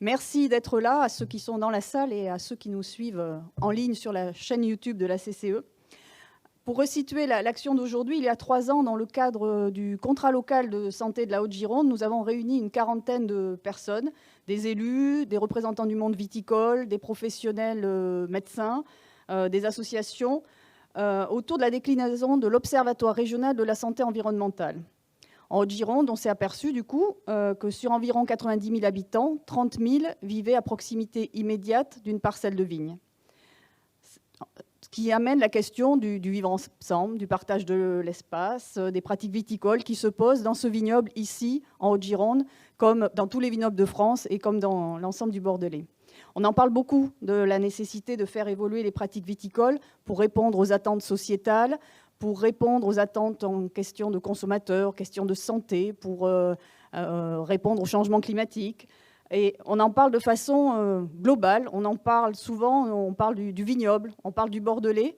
Merci d'être là, à ceux qui sont dans la salle et à ceux qui nous suivent en ligne sur la chaîne YouTube de la CCE. Pour resituer l'action d'aujourd'hui, il y a 3 ans, dans le cadre du contrat local de santé de la Haute-Gironde, nous avons réuni une quarantaine de personnes, des élus, des représentants du monde viticole, des professionnels médecins, des associations, autour de la déclinaison de l'Observatoire régional de la santé environnementale. En Haute-Gironde, on s'est aperçu du coup que sur environ 90 000 habitants, 30 000 vivaient à proximité immédiate d'une parcelle de vigne. Ce qui amène la question du vivre ensemble, du partage de l'espace, des pratiques viticoles qui se posent dans ce vignoble ici, en Haute-Gironde, comme dans tous les vignobles de France et comme dans l'ensemble du Bordelais. On en parle beaucoup de la nécessité de faire évoluer les pratiques viticoles pour répondre aux attentes sociétales, pour répondre aux attentes en question de consommateurs, question de santé, pour répondre au changement climatique. Et on en parle de façon globale, on en parle souvent, on parle du vignoble, on parle du Bordelais.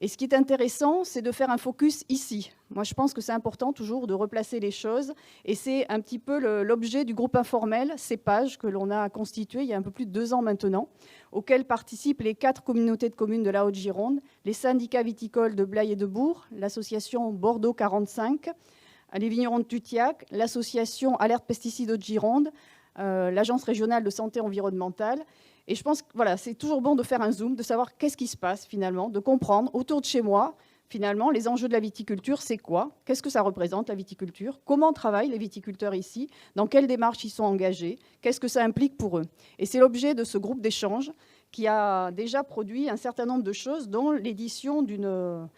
Et ce qui est intéressant, c'est de faire un focus ici. Moi, je pense que c'est important toujours de replacer les choses. Et c'est un petit peu l'objet du groupe informel Cépage que l'on a constitué il y a un peu plus de 2 ans maintenant, auquel participent les 4 communautés de communes de la Haute-Gironde, les syndicats viticoles de Blaye et de Bourg, l'association Bordeaux 45, les vignerons de Tutiac, l'association Alerte Pesticides Haute-Gironde, l'Agence régionale de santé environnementale. Et je pense que voilà, c'est toujours bon de faire un zoom, de savoir qu'est-ce qui se passe finalement, de comprendre autour de chez moi, finalement, les enjeux de la viticulture, c'est quoi? Qu'est-ce que ça représente, la viticulture? Comment travaillent les viticulteurs ici? Dans quelles démarches ils sont engagés? Qu'est-ce que ça implique pour eux? Et c'est l'objet de ce groupe d'échange qui a déjà produit un certain nombre de choses, dont l'édition d'une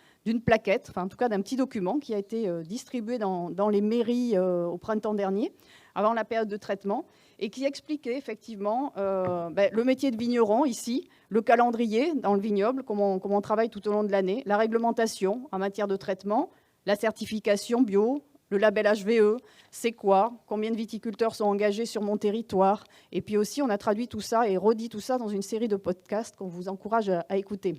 plaquette, enfin en tout cas d'un petit document qui a été distribué dans les mairies au printemps dernier, avant la période de traitement, et qui expliquait effectivement le métier de vigneron ici, le calendrier dans le vignoble, comment on travaille tout au long de l'année, la réglementation en matière de traitement, la certification bio, le label HVE, c'est quoi, combien de viticulteurs sont engagés sur mon territoire, et puis aussi on a traduit tout ça et redit tout ça dans une série de podcasts qu'on vous encourage à écouter.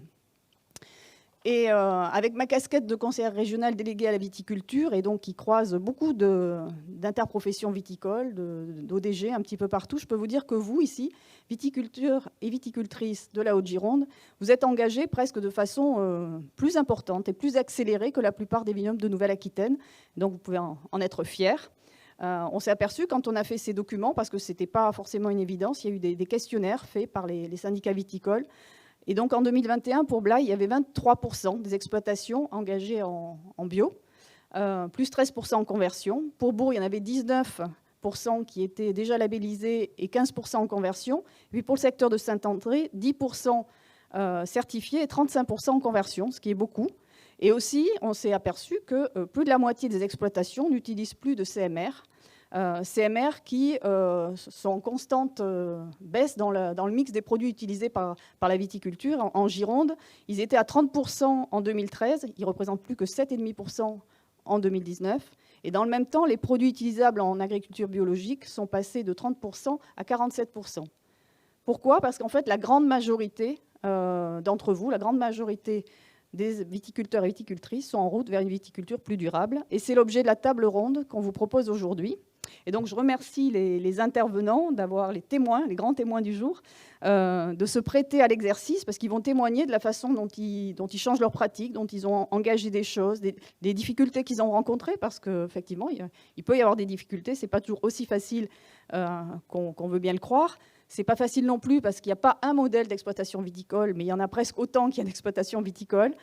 Et avec ma casquette de conseillère régionale déléguée à la viticulture, et donc qui croise beaucoup d'interprofessions viticoles, d'ODG un petit peu partout, je peux vous dire que vous, ici, viticulteurs et viticultrices de la Haute-Gironde, vous êtes engagés presque de façon plus importante et plus accélérée que la plupart des vignobles de Nouvelle-Aquitaine. Donc vous pouvez en être fiers. On s'est aperçu quand on a fait ces documents, parce que ce n'était pas forcément une évidence, il y a eu des questionnaires faits par les syndicats viticoles. Et donc en 2021, pour Blaye, il y avait 23% des exploitations engagées en bio, plus 13% en conversion. Pour Bourg, il y en avait 19% qui étaient déjà labellisés et 15% en conversion. Et puis pour le secteur de Saint-André, 10% certifiés et 35% en conversion, ce qui est beaucoup. Et aussi, on s'est aperçu que plus de la moitié des exploitations n'utilisent plus de CMR. CMR qui sont en constante baisse dans le mix des produits utilisés par la viticulture. En Gironde, ils étaient à 30% en 2013, ils ne représentent plus que 7,5% en 2019. Et dans le même temps, les produits utilisables en agriculture biologique sont passés de 30% à 47%. Pourquoi? Parce qu'en fait, la grande majorité d'entre vous, la grande majorité des viticulteurs et viticultrices sont en route vers une viticulture plus durable. Et c'est l'objet de la table ronde qu'on vous propose aujourd'hui. Et donc, je remercie les intervenants d'avoir les témoins, les grands témoins du jour, de se prêter à l'exercice parce qu'ils vont témoigner de la façon dont ils changent leurs pratiques, dont ils ont engagé des choses, des difficultés qu'ils ont rencontrées, parce qu'effectivement, il peut y avoir des difficultés. Ce n'est pas toujours aussi facile qu'on veut bien le croire. Ce n'est pas facile non plus parce qu'il n'y a pas un modèle d'exploitation viticole, mais il y en a presque autant qu'il y a d'exploitation viticole.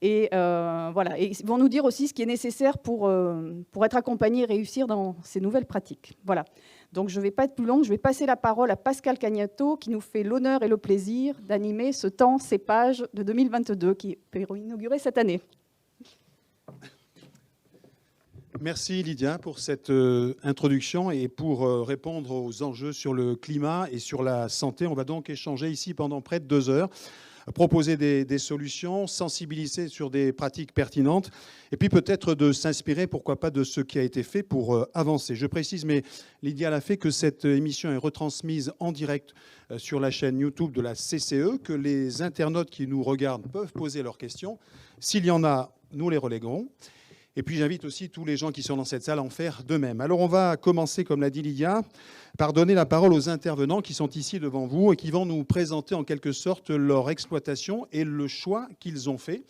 Et voilà. Et ils vont nous dire aussi ce qui est nécessaire pour être accompagnés et réussir dans ces nouvelles pratiques. Voilà. Donc je ne vais pas être plus longue, je vais passer la parole à Pascal Cagnato qui nous fait l'honneur et le plaisir d'animer ce temps Cépage de 2022 qui peut inaugurer cette année. Merci Lydia pour cette introduction et pour répondre aux enjeux sur le climat et sur la santé. On va donc échanger ici pendant près de 2 heures, proposer des solutions, sensibiliser sur des pratiques pertinentes et puis peut-être de s'inspirer, pourquoi pas, de ce qui a été fait pour avancer. Je précise, mais Lydia l'a fait, que cette émission est retransmise en direct sur la chaîne YouTube de la CCE, que les internautes qui nous regardent peuvent poser leurs questions. S'il y en a, nous les reléguerons. Et puis j'invite aussi tous les gens qui sont dans cette salle à en faire de même. Alors on va commencer, comme l'a dit Lydia, par donner la parole aux intervenants qui sont ici devant vous et qui vont nous présenter en quelque sorte leur exploitation et le choix qu'ils ont fait,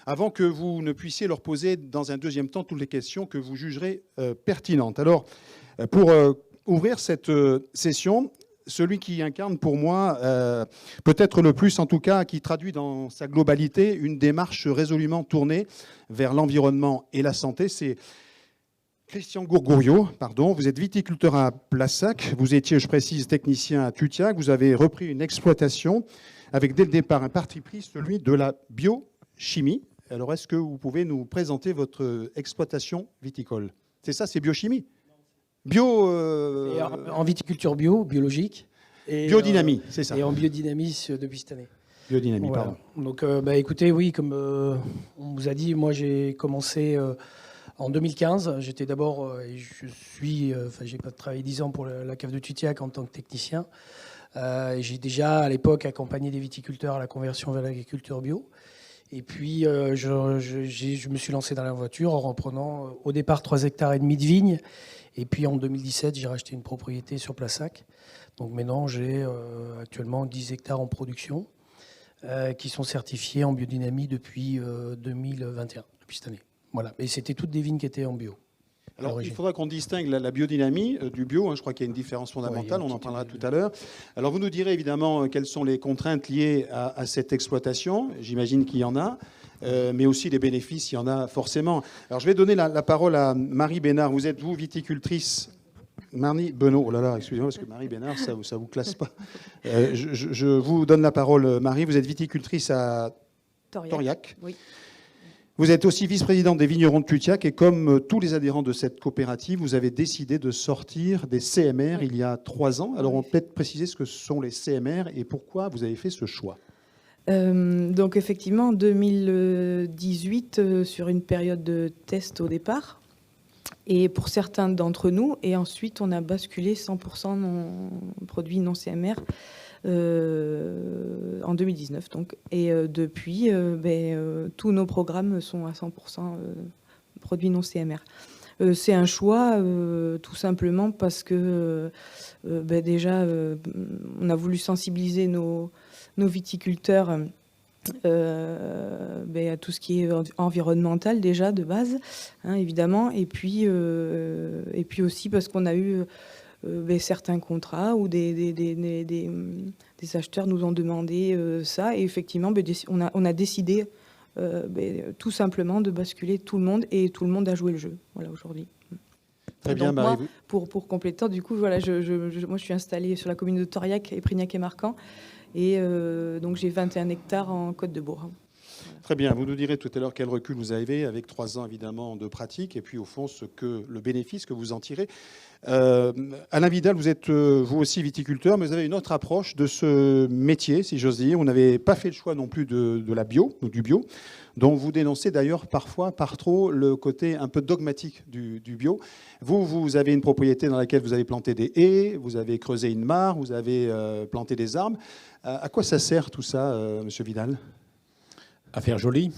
avant que vous ne puissiez leur poser dans un deuxième temps toutes les questions que vous jugerez pertinentes. Alors, pour ouvrir cette session, celui qui incarne pour moi, peut-être le plus en tout cas, qui traduit dans sa globalité une démarche résolument tournée vers l'environnement et la santé, c'est Christian Gourgouriot. Vous êtes viticulteur à Plassac, vous étiez, je précise, technicien à Tutiac, vous avez repris une exploitation avec dès le départ un parti pris, celui de la biochimie. Alors est-ce que vous pouvez nous présenter votre exploitation viticole? C'est ça, c'est biochimie? Bio, en viticulture bio, biologique. Et, biodynamie, c'est ça. Et en biodynamie depuis cette année. Biodynamie, voilà. pardon. Donc, écoutez, oui, comme on vous a dit, moi j'ai commencé en 2015. J'étais d'abord, j'ai travaillé 10 ans pour la cave de Tutiac en tant que technicien. J'ai déjà à l'époque accompagné des viticulteurs à la conversion vers l'agriculture bio. Et puis, je me suis lancé dans la voiture en reprenant au départ 3,5 hectares de vignes. Et puis en 2017, j'ai racheté une propriété sur Plassac. Donc maintenant, j'ai actuellement 10 hectares en production qui sont certifiés en biodynamie depuis 2021, depuis cette année. Voilà. Et c'était toutes des vignes qui étaient en bio. Alors, il faudra qu'on distingue la biodynamie du bio. Je crois qu'il y a une différence fondamentale. On en parlera tout à l'heure. Alors, vous nous direz évidemment quelles sont les contraintes liées à cette exploitation. J'imagine qu'il y en a. Mais aussi les bénéfices, il y en a forcément. Alors, je vais donner la parole à Marie Bénard. Vous êtes, vous, viticultrice Marie Benoît. Oh là là, excusez-moi, parce que Marie Bénard, ça vous classe pas. Je vous donne la parole, Marie. Vous êtes viticultrice à Toriac. Oui. Vous êtes aussi vice-présidente des vignerons de Tutiac et comme tous les adhérents de cette coopérative, vous avez décidé de sortir des CMR il y a 3 ans. Alors, on peut peut-être préciser ce que sont les CMR et pourquoi vous avez fait ce choix. Donc effectivement, en 2018, sur une période de test au départ, et pour certains d'entre nous, et ensuite on a basculé 100% produits non CMR en 2019. Donc. Et depuis, tous nos programmes sont à 100% produits non CMR. C'est un choix tout simplement parce que déjà, on a voulu sensibiliser nos viticulteurs à tout ce qui est environnemental déjà de base, hein, évidemment, et puis aussi parce qu'on a eu certains contrats où des acheteurs nous ont demandé ça, et effectivement on a décidé tout simplement de basculer tout le monde, et tout le monde a joué le jeu, voilà, aujourd'hui. Très bien, Marie. Pour compléter, du coup, voilà, moi je suis installée sur la commune de Toriac, Éprignac et Marcan, et donc j'ai 21 hectares en Côte-de-Bourg. Voilà. Très bien, vous nous direz tout à l'heure quel recul vous avez avec 3 ans évidemment de pratique et puis au fond le bénéfice que vous en tirez. Alain Vidal, vous êtes vous aussi viticulteur, mais vous avez une autre approche de ce métier, si j'ose dire. Vous n'avez pas fait le choix non plus de la bio ou du bio, dont vous dénoncez d'ailleurs parfois par trop le côté un peu dogmatique du bio. Vous avez une propriété dans laquelle vous avez planté des haies, vous avez creusé une mare, vous avez planté des arbres. À quoi ça sert tout ça, Monsieur Vidal ? À faire joli.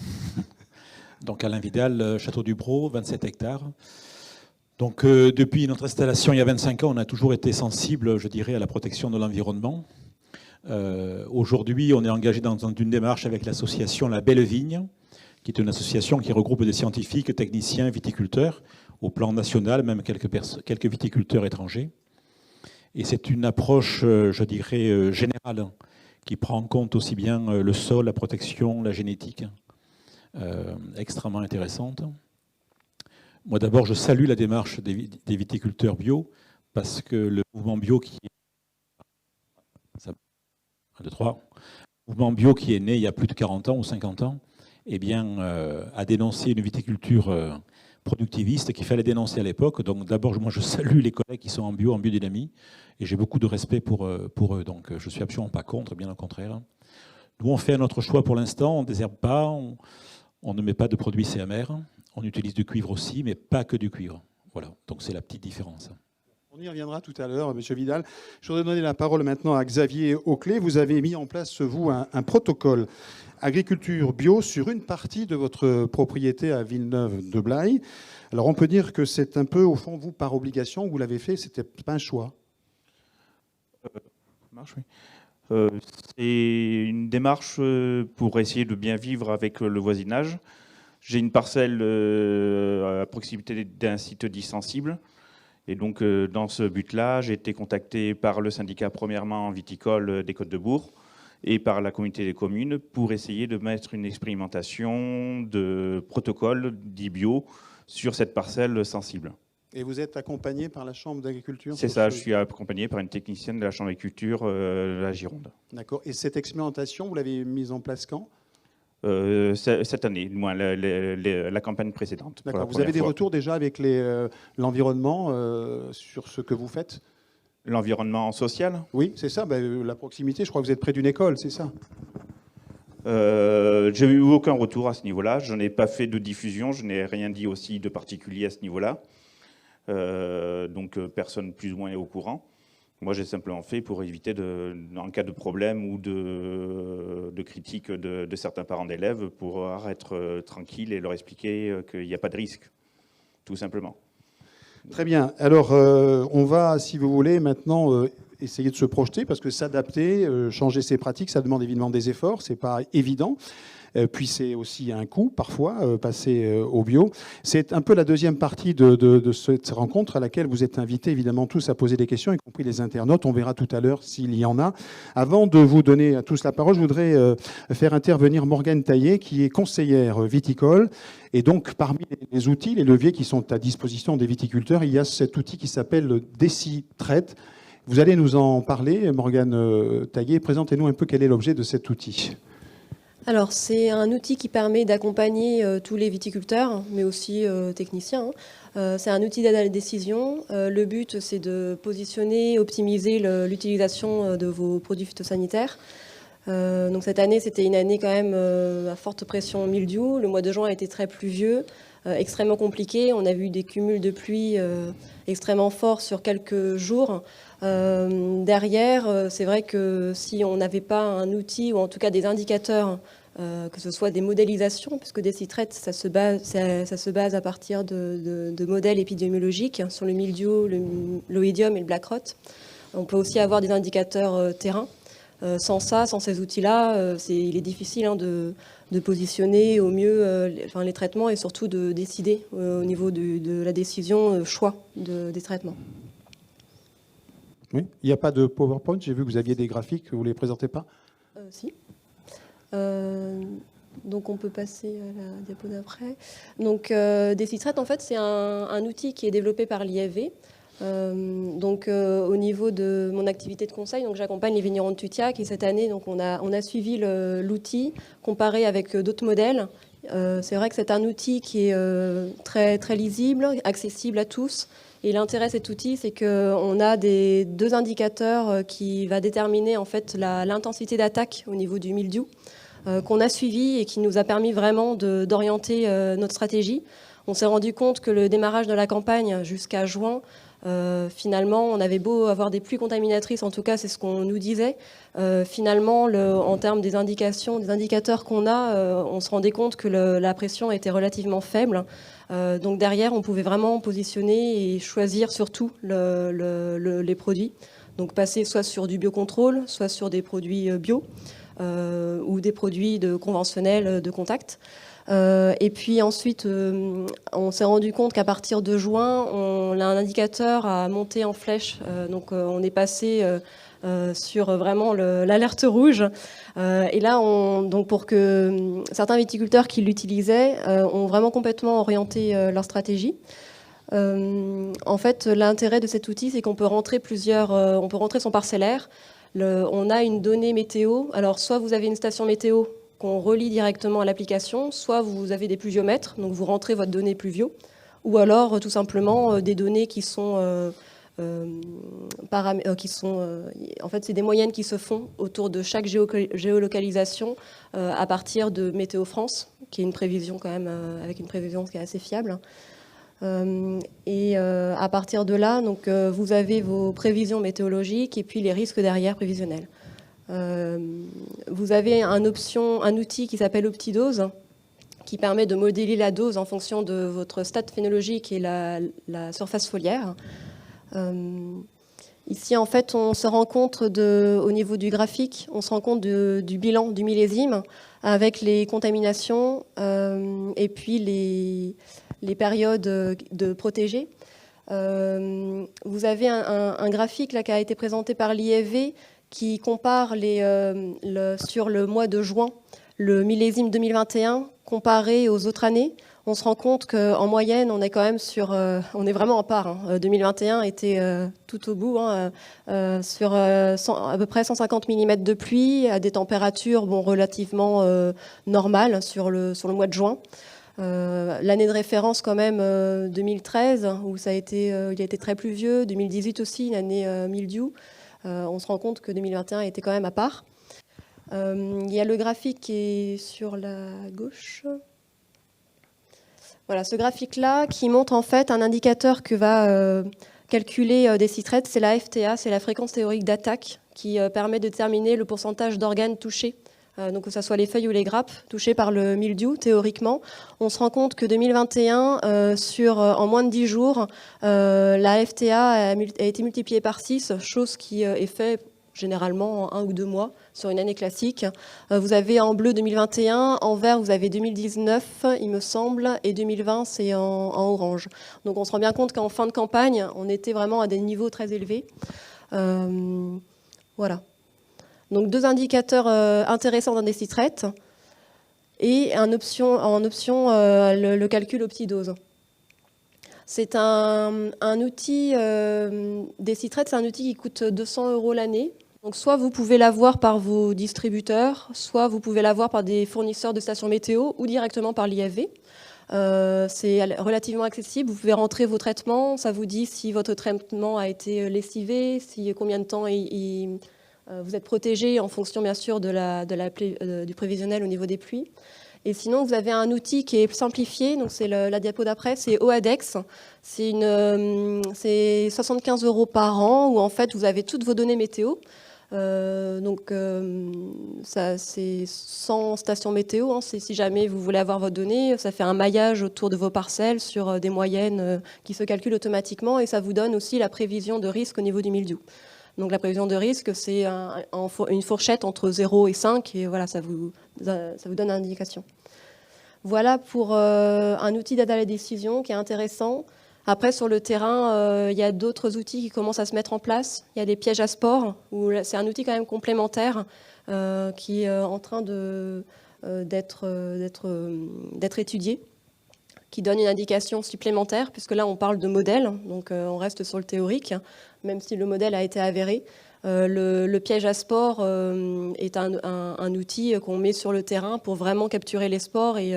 Donc Alain Vidal, Château du Brau, 27 hectares. Donc depuis notre installation il y a 25 ans, on a toujours été sensible, je dirais, à la protection de l'environnement. Aujourd'hui, on est engagé dans une démarche avec l'association La Belle Vigne, qui est une association qui regroupe des scientifiques, techniciens, viticulteurs, au plan national, même quelques viticulteurs étrangers. Et c'est une approche, je dirais, générale, qui prend en compte aussi bien le sol, la protection, la génétique, extrêmement intéressante. Moi d'abord, je salue la démarche des viticulteurs bio, parce que le mouvement bio qui est né il y a plus de 40 ans ou 50 ans, eh bien, a dénoncé une viticulture productiviste qu'il fallait dénoncer à l'époque. Donc d'abord, moi je salue les collègues qui sont en bio, en biodynamie, et j'ai beaucoup de respect pour eux. Donc je ne suis absolument pas contre, bien au contraire. Nous, on fait notre choix pour l'instant, on ne désherbe pas, on ne met pas de produits CMR, on utilise du cuivre aussi, mais pas que du cuivre. Voilà, donc c'est la petite différence. On y reviendra tout à l'heure, Monsieur Vidal. Je voudrais donner la parole maintenant à Xavier Auclé. Vous avez mis en place, vous, un protocole agriculture bio sur une partie de votre propriété à Villeneuve-de-Blaye. Alors, on peut dire que c'est un peu, au fond, vous, par obligation, vous l'avez fait, c'était pas un choix. Marche, oui. C'est une démarche pour essayer de bien vivre avec le voisinage. J'ai une parcelle à proximité d'un site dit sensible. Et donc, dans ce but-là, j'ai été contacté par le syndicat premièrement viticole des Côtes-de-Bourg et par la communauté des communes pour essayer de mettre une expérimentation de protocole dit bio sur cette parcelle sensible. Et vous êtes accompagné par la Chambre d'agriculture? C'est ça, je suis accompagné par une technicienne de la Chambre d'agriculture de la Gironde. D'accord. Et cette expérimentation, vous l'avez mise en place quand? Cette année, du moins la campagne précédente. D'accord. Vous avez des retours déjà avec l'environnement sur ce que vous faites? L'environnement social? Oui, c'est ça. La proximité, je crois que vous êtes près d'une école, c'est ça? J'ai eu aucun retour à ce niveau-là. Je n'ai pas fait de diffusion. Je n'ai rien dit aussi de particulier à ce niveau-là. Donc personne plus ou moins est au courant. Moi, j'ai simplement fait pour éviter, en cas de problème ou de critique de certains parents d'élèves, pour être tranquille et leur expliquer qu'il n'y a pas de risque, tout simplement. Très bien. Alors, on va, si vous voulez, maintenant essayer de se projeter, parce que s'adapter, changer ses pratiques, ça demande évidemment des efforts, c'est pas évident. Puis c'est aussi un coût, parfois, passer au bio. C'est un peu la deuxième partie de cette rencontre à laquelle vous êtes invités, évidemment, tous à poser des questions, y compris les internautes. On verra tout à l'heure s'il y en a. Avant de vous donner à tous la parole, je voudrais faire intervenir Morgane Taillé, qui est conseillère viticole. Et donc, parmi les outils, les leviers qui sont à disposition des viticulteurs, il y a cet outil qui s'appelle DeciTrade. Vous allez nous en parler, Morgane Taillé. Présentez-nous un peu quel est l'objet de cet outil. Alors, c'est un outil qui permet d'accompagner tous les viticulteurs, mais aussi techniciens. C'est un outil d'aide à la décision. Le but, c'est de positionner, optimiser l'utilisation de vos produits phytosanitaires. Donc cette année, c'était une année quand même à forte pression mildiou. Le mois de juin a été très pluvieux, extrêmement compliqué. On a vu des cumuls de pluie extrêmement forts sur quelques jours. Derrière, c'est vrai que si on n'avait pas un outil, ou en tout cas des indicateurs, que ce soit des modélisations, puisque DeciTrade, ça se base à partir de modèles épidémiologiques sur le mildiou, l'oïdium et le black rot. On peut aussi avoir des indicateurs terrain. Sans ça, sans ces outils-là, il est difficile de positionner au mieux les traitements et surtout de décider au niveau de la décision choix des traitements. Oui, il n'y a pas de PowerPoint. J'ai vu que vous aviez des graphiques. Vous ne les présentez pas? Si. Donc on peut passer à la diapo d'après. Donc DeciTrade, en fait, c'est un outil qui est développé par l'IFV. Au niveau de mon activité de conseil, j'accompagne les vignerons de Tutiac et cette année, on a suivi l'outil comparé avec d'autres modèles. C'est vrai que c'est un outil qui est très, très lisible, accessible à tous. Et l'intérêt de cet outil, c'est qu'on a deux indicateurs qui va déterminer en fait l'intensité d'attaque au niveau du mildiou, qu'on a suivi et qui nous a permis vraiment d'orienter notre stratégie. On s'est rendu compte que le démarrage de la campagne jusqu'à juin, finalement, on avait beau avoir des pluies contaminatrices, en tout cas c'est ce qu'on nous disait. Finalement, en termes des indications, des indicateurs qu'on a, on se rendait compte que la pression était relativement faible. Donc derrière, on pouvait vraiment positionner et choisir surtout les produits. Donc passer soit sur du biocontrôle, soit sur des produits bio ou des produits conventionnels de contact. Et puis ensuite, on s'est rendu compte qu'à partir de juin, on a un indicateur à monter en flèche. Donc on est passé sur vraiment l'alerte rouge. Et là, donc pour que certains viticulteurs qui l'utilisaient ont vraiment complètement orienté leur stratégie. En fait, l'intérêt de cet outil, c'est qu'on peut rentrer on peut rentrer son parcellaire. On a une donnée météo. Alors, soit vous avez une station météo qu'on relie directement à l'application, soit vous avez des pluviomètres, donc vous rentrez votre donnée pluvio, ou alors tout simplement des données qui sont en fait, c'est des moyennes qui se font autour de chaque géolocalisation à partir de Météo France, qui est une prévision quand même, avec une prévision qui est assez fiable. Et à partir de là, donc, vous avez vos prévisions météorologiques et puis les risques derrière prévisionnels. Vous avez un outil qui s'appelle OptiDose, qui permet de modéliser la dose en fonction de votre stade phénologique et la surface foliaire. Ici, en fait, on se rend compte, au niveau du graphique, on se rend compte du bilan du millésime avec les contaminations et puis les périodes de protégées. Vous avez un graphique là, qui a été présenté par l'IFV qui compare sur le mois de juin, le millésime 2021 comparé aux autres années. On se rend compte qu'en moyenne, on est quand même on est vraiment en part. 2021 était tout au bout, sur à peu près 150 mm de pluie, à des températures relativement normales sur le mois de juin. L'année de référence quand même 2013, où il a été très pluvieux, 2018 aussi, une année mildiou. On se rend compte que 2021 était quand même à part. Il y a le graphique qui est sur la gauche. Voilà, ce graphique-là qui montre en fait un indicateur que va calculer DECITRED, c'est la FTA, c'est la fréquence théorique d'attaque, qui permet de déterminer le pourcentage d'organes touchés, donc que ce soit les feuilles ou les grappes touchées par le mildiou, théoriquement. On se rend compte que 2021, en moins de 10 jours, la FTA a été multipliée par 6, chose qui est faite généralement en 1 ou 2 mois sur une année classique. Vous avez en bleu 2021, en vert vous avez 2019 il me semble, et 2020 c'est en orange. Donc on se rend bien compte qu'en fin de campagne, on était vraiment à des niveaux très élevés. Voilà. Donc 2 indicateurs intéressants dans DECITRED et en option le calcul OptiDose. C'est un outil, DECITRED, c'est un outil qui coûte 200 € l'année. Donc soit vous pouvez l'avoir par vos distributeurs, soit vous pouvez l'avoir par des fournisseurs de stations météo ou directement par l'IFV. C'est relativement accessible, vous pouvez rentrer vos traitements, ça vous dit si votre traitement a été lessivé, combien de temps vous êtes protégé en fonction bien sûr du prévisionnel au niveau des pluies. Et sinon, vous avez un outil qui est simplifié, donc c'est la diapo d'après, c'est OADEX. C'est 75 € par an où en fait vous avez toutes vos données météo. Ça, c'est sans station météo. Si jamais vous voulez avoir vos données, ça fait un maillage autour de vos parcelles sur des moyennes qui se calculent automatiquement et ça vous donne aussi la prévision de risque au niveau du mildiou. Donc la prévision de risque, c'est une fourchette entre 0 et 5 et voilà, ça vous donne une indication. Voilà pour un outil d'aide à la décision qui est intéressant. Après, sur le terrain, il y a d'autres outils qui commencent à se mettre en place. Il y a des pièges à sport, où c'est un outil quand même complémentaire qui est en train d'être étudié, qui donne une indication supplémentaire, puisque là, on parle de modèle, donc on reste sur le théorique, même si le modèle a été avéré. Le piège à sport est un outil qu'on met sur le terrain pour vraiment capturer les spores et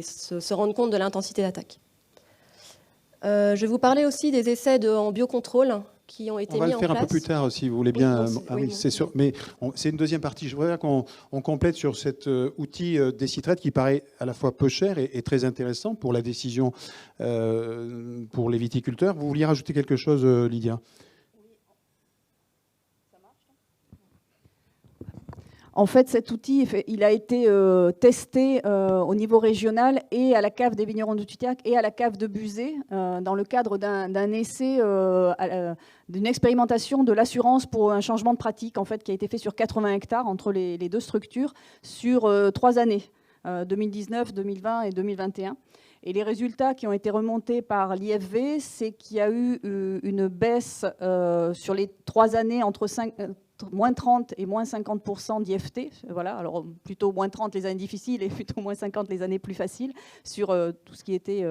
se rendre compte de l'intensité d'attaque. Je vais vous parler aussi des essais en biocontrôle qui ont été mis en place. On va le faire un peu plus tard, si vous voulez bien. Oui, c'est sûr. Mais c'est une deuxième partie. Je voudrais qu'on complète sur cet outil DECITRED qui paraît à la fois peu cher et très intéressant pour la décision pour les viticulteurs. Vous vouliez rajouter quelque chose, Lydia ? En fait, cet outil, il a été testé au niveau régional et à la cave des vignerons de Tutiac et à la cave de Buzet dans le cadre d'un essai, d'une expérimentation de l'assurance pour un changement de pratique en fait, qui a été fait sur 80 hectares entre les 2 structures sur 3 années, 2019, 2020 et 2021. Et les résultats qui ont été remontés par l'IFV, c'est qu'il y a eu une baisse sur les 3 années entre moins 30 et moins 50% d'IFT, voilà, alors plutôt moins 30 les années difficiles et plutôt moins 50 les années plus faciles sur tout ce qui était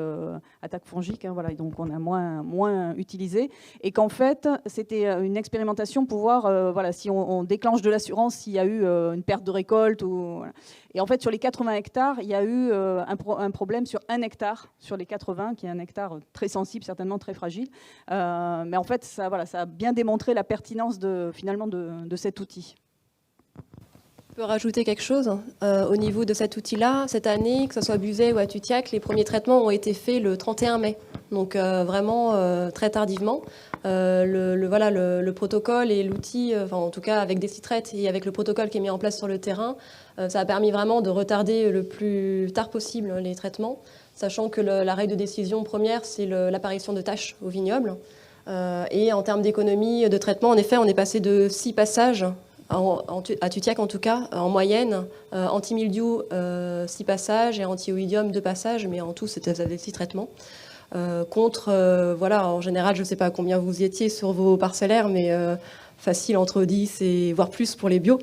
attaque fongique, hein, voilà, donc on a moins utilisé, et qu'en fait c'était une expérimentation pour voir voilà, si on déclenche de l'assurance, s'il y a eu une perte de récolte, voilà. Et en fait sur les 80 hectares, il y a eu un problème sur 1 hectare sur les 80, qui est un hectare très sensible, certainement très fragile, mais en fait ça, voilà, ça a bien démontré la pertinence finalement de cet outil. Je peux rajouter quelque chose au niveau de cet outil-là. Cette année, que ce soit à Buzet ou à Tutiac, les premiers traitements ont été faits le 31 mai. Donc vraiment très tardivement. Le protocole et l'outil, en tout cas avec DesiTraites et avec le protocole qui est mis en place sur le terrain, ça a permis vraiment de retarder le plus tard possible les traitements, sachant que la règle de décision première, c'est l'apparition de taches au vignoble. Et en termes d'économie de traitement, en effet, on est passé de 6 passages à Tutiac en tout cas, en moyenne, anti-mildiou 6 passages et anti-oïdium 2 passages, mais en tout c'était 6 traitements. En général, je ne sais pas combien vous y étiez sur vos parcellaires, mais facile entre 10 et voire plus pour les bio.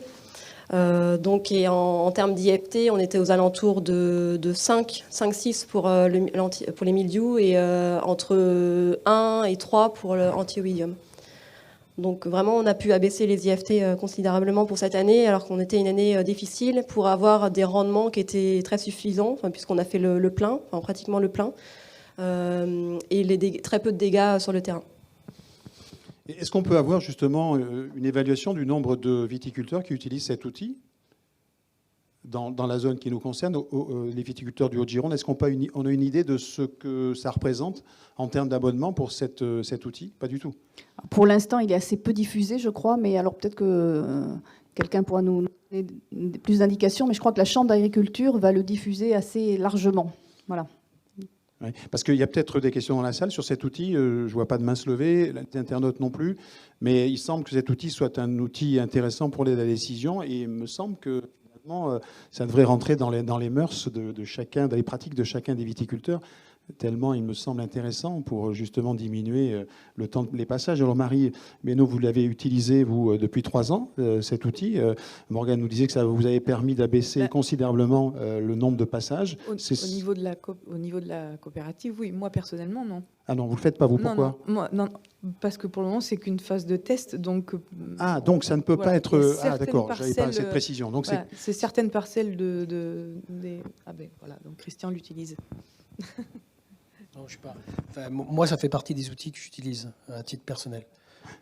En termes d'IFT, on était aux alentours de 5-6 pour les mildious et entre 1 et 3 pour l'anti-oïdium. Donc vraiment, on a pu abaisser les IFT considérablement pour cette année, alors qu'on était une année difficile, pour avoir des rendements qui étaient très suffisants, puisqu'on a fait le plein, pratiquement le plein, et très peu de dégâts sur le terrain. Est-ce qu'on peut avoir justement une évaluation du nombre de viticulteurs qui utilisent cet outil dans la zone qui nous concerne, les viticulteurs du Haut-Gironde? Est-ce qu'on a une idée de ce que ça représente en termes d'abonnement pour cet outil? Pas du tout. Pour l'instant, il est assez peu diffusé, je crois, mais alors peut-être que quelqu'un pourra nous donner plus d'indications, mais je crois que la Chambre d'agriculture va le diffuser assez largement. Voilà. Oui, parce qu'il y a peut-être des questions dans la salle sur cet outil. Je ne vois pas de main se lever, l'internaute non plus. Mais il semble que cet outil soit un outil intéressant pour la décision. Et il me semble que finalement, ça devrait rentrer dans les mœurs de chacun, dans les pratiques de chacun des viticulteurs. Tellement il me semble intéressant pour justement diminuer le temps, les passages. Alors Marie Benoît, vous l'avez utilisé, vous, depuis 3 ans, cet outil. Morgane nous disait que ça vous avait permis d'abaisser considérablement le nombre de passages. Au niveau de la coopérative, oui. Moi, personnellement, non. Ah non, vous ne le faites pas, vous, pourquoi? Non, parce que pour le moment, c'est qu'une phase de test. Donc ça ne peut pas être... Ah d'accord, je n'avais pas cette parcelles, précision. Donc c'est certaines parcelles voilà, donc Christian l'utilise. Non, je sais pas. Moi, ça fait partie des outils que j'utilise à titre personnel.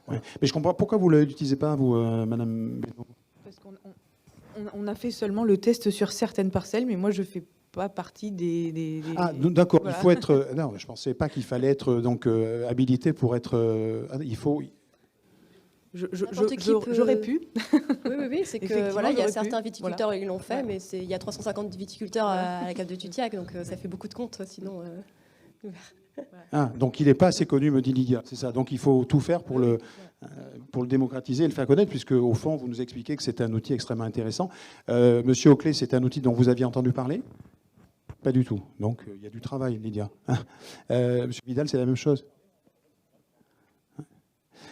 Ouais. Mais je comprends pourquoi vous ne l'utilisez pas, vous, Madame Benoît? Parce qu'on a fait seulement le test sur certaines parcelles, mais moi, je ne fais pas partie des... Ah, d'accord, voilà. Il faut être... non, je ne pensais pas qu'il fallait être habilité pour être... il faut... J'aurais pu. Oui, c'est que voilà, il y a certains viticulteurs qui l'ont fait, mais il y a 350 viticulteurs à la cave de Tutiac, donc ça fait beaucoup de comptes, sinon... donc il n'est pas assez connu, me dit Lydia, c'est ça. Donc il faut tout faire pour le démocratiser et le faire connaître, puisque au fond, vous nous expliquez que c'est un outil extrêmement intéressant. Monsieur Auclé, c'est un outil dont vous aviez entendu parler? Pas du tout. Donc il y a du travail, Lydia. Monsieur Vidal, c'est la même chose?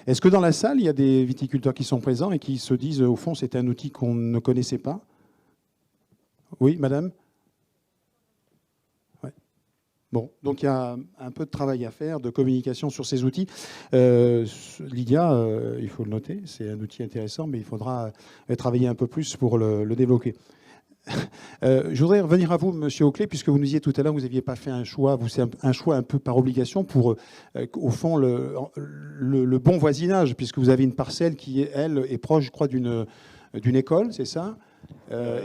Est-ce que dans la salle, il y a des viticulteurs qui sont présents et qui se disent, au fond, c'est un outil qu'on ne connaissait pas? Oui, madame? Ouais. Bon, donc il y a un peu de travail à faire, de communication sur ces outils. Lydia, il faut le noter, c'est un outil intéressant, mais il faudra travailler un peu plus pour le développer. Je voudrais revenir à vous, Monsieur Auclé, puisque vous nous disiez tout à l'heure, vous n'aviez pas fait un choix, c'est un choix un peu par obligation pour, au fond, le bon voisinage, puisque vous avez une parcelle qui, elle, est proche, je crois, d'une école, c'est ça?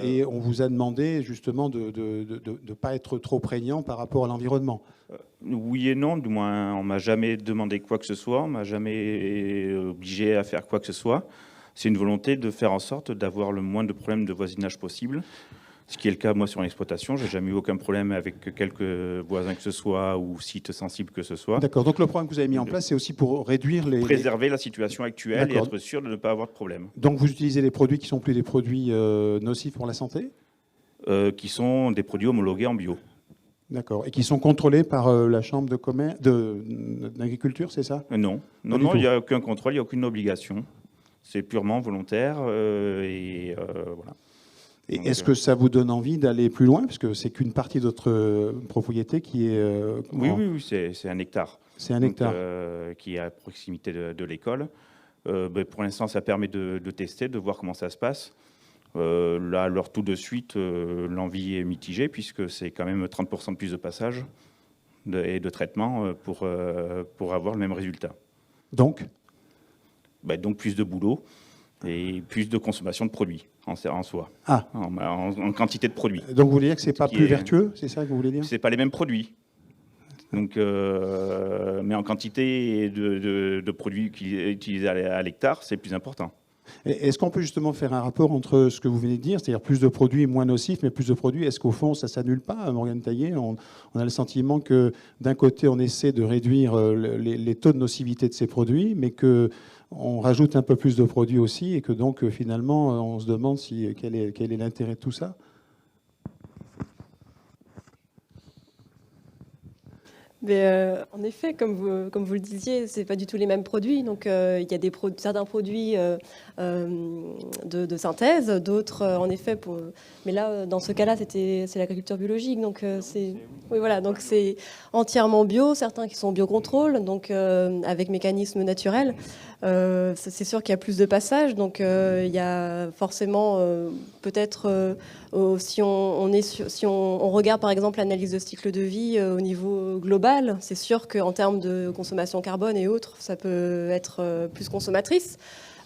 Et on vous a demandé justement de ne pas être trop prégnant par rapport à l'environnement. Oui et non, du moins, on m'a jamais demandé quoi que ce soit, on m'a jamais obligé à faire quoi que ce soit. C'est une volonté de faire en sorte d'avoir le moins de problèmes de voisinage possible. Ce qui est le cas, moi, sur l'exploitation. Je n'ai jamais eu aucun problème avec quelques voisins que ce soit ou sites sensibles que ce soit. D'accord. Donc le programme que vous avez mis en place, c'est aussi pour réduire préserver la situation actuelle et être sûr de ne pas avoir de problème. Donc vous utilisez des produits qui ne sont plus des produits nocifs pour la santé? Qui sont des produits homologués en bio. D'accord. Et qui sont contrôlés par la Chambre de commerce, d'agriculture, c'est ça? Non, il n'y a aucun contrôle, il n'y a aucune obligation. C'est purement volontaire voilà. Et est-ce que ça vous donne envie d'aller plus loin? Parce que c'est qu'une partie de votre propriété qui est... Oui, c'est un hectare. C'est un hectare. Qui est à proximité de l'école. Pour l'instant, ça permet de tester, de voir comment ça se passe. Là, alors tout de suite, l'envie est mitigée, puisque c'est quand même 30% de plus de passages et de traitement pour avoir le même résultat. Donc plus de boulot. et plus de consommation de produits en soi, Ah. en quantité de produits. Donc vous voulez dire que c'est pas qui plus est- vertueux, c'est ça que vous voulez dire? C'est pas les mêmes produits. Donc, mais en quantité de produits utilisés à l'hectare, c'est plus important. Est-ce qu'on peut justement faire un rapport entre ce que vous venez de dire, c'est-à-dire plus de produits moins nocifs, mais plus de produits, est-ce qu'au fond ça s'annule pas, Morgane Taillé? On a le sentiment que d'un côté on essaie de réduire les taux de nocivité de ces produits, mais qu'on rajoute un peu plus de produits aussi, et que donc finalement on se demande quel est l'intérêt de tout ça? Mais en effet, comme vous le disiez, c'est pas du tout les mêmes produits. Donc il y a certains produits de synthèse, d'autres en effet mais là dans ce cas-là c'est l'agriculture biologique. Donc oui voilà, donc c'est entièrement bio, certains qui sont biocontrôle, donc avec mécanisme naturel. C'est sûr qu'il y a plus de passages, donc il y a forcément peut-être si on regarde par exemple l'analyse de cycle de vie au niveau global, c'est sûr qu'en termes de consommation carbone et autres, ça peut être plus consommatrice.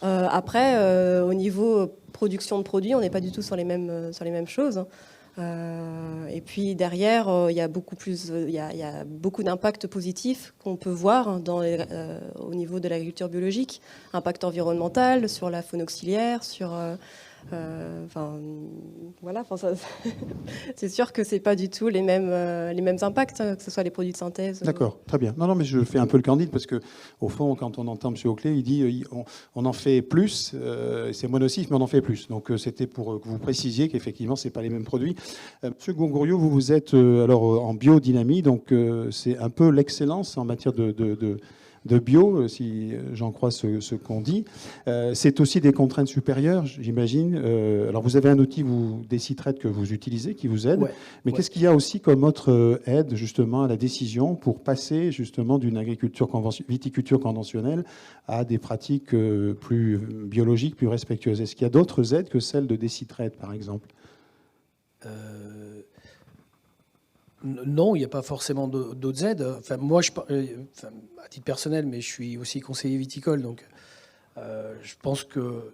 Après, au niveau production de produits, on n'est pas du tout sur les mêmes choses. Et puis derrière, il y a beaucoup d'impacts positifs qu'on peut voir au niveau de l'agriculture biologique, impact environnemental sur la faune auxiliaire, sur voilà, c'est sûr que c'est pas du tout les mêmes impacts, que ce soit les produits de synthèse. D'accord, très bien. Non, mais je fais un peu le candide parce que au fond, quand on entend M. Auclé, il dit on en fait plus, c'est moins nocif, mais on en fait plus. Donc c'était pour que vous précisiez qu'effectivement, c'est pas les mêmes produits. M. Gongouriot, vous êtes alors en biodynamie, donc c'est un peu l'excellence en matière de bio, si j'en crois ce qu'on dit. C'est aussi des contraintes supérieures, j'imagine. Alors, vous avez un outil, DesiTrade, que vous utilisez, qui vous aide. Ouais, mais qu'est-ce qu'il y a aussi comme autre aide, justement, à la décision pour passer, justement, d'une viticulture conventionnelle à des pratiques plus biologiques, plus respectueuses? Est-ce qu'il y a d'autres aides que celles de DesiTrade, par exemple? Non, il n'y a pas forcément d'autres aides. Enfin, moi, à titre personnel, mais je suis aussi conseiller viticole, donc je pense que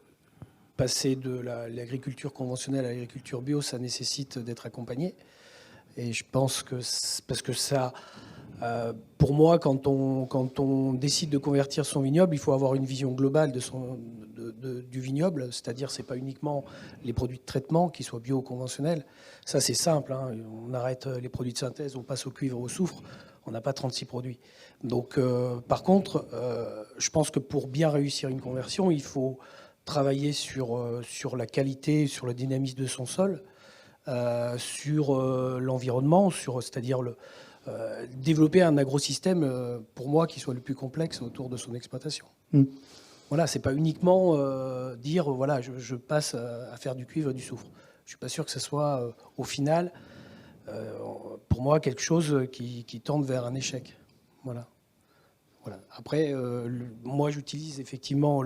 passer de l'agriculture conventionnelle à l'agriculture bio, ça nécessite d'être accompagné. Et je pense que parce que ça, pour moi, quand on décide de convertir son vignoble, il faut avoir une vision globale du vignoble, c'est-à-dire c'est pas uniquement les produits de traitement, qu'ils soient bio ou conventionnels. Ça, c'est simple, hein. On arrête les produits de synthèse, on passe au cuivre, au soufre, on n'a pas 36 produits. Donc, par contre, je pense que pour bien réussir une conversion, il faut travailler sur la qualité, sur le dynamisme de son sol, sur l'environnement, c'est-à-dire développer un agrosystème, pour moi, qui soit le plus complexe autour de son exploitation. Voilà, c'est pas uniquement dire, voilà, je passe à faire du cuivre et du soufre. Je suis pas sûr que ce soit, au final, pour moi, quelque chose qui tende vers un échec. Voilà. Après, moi, j'utilise effectivement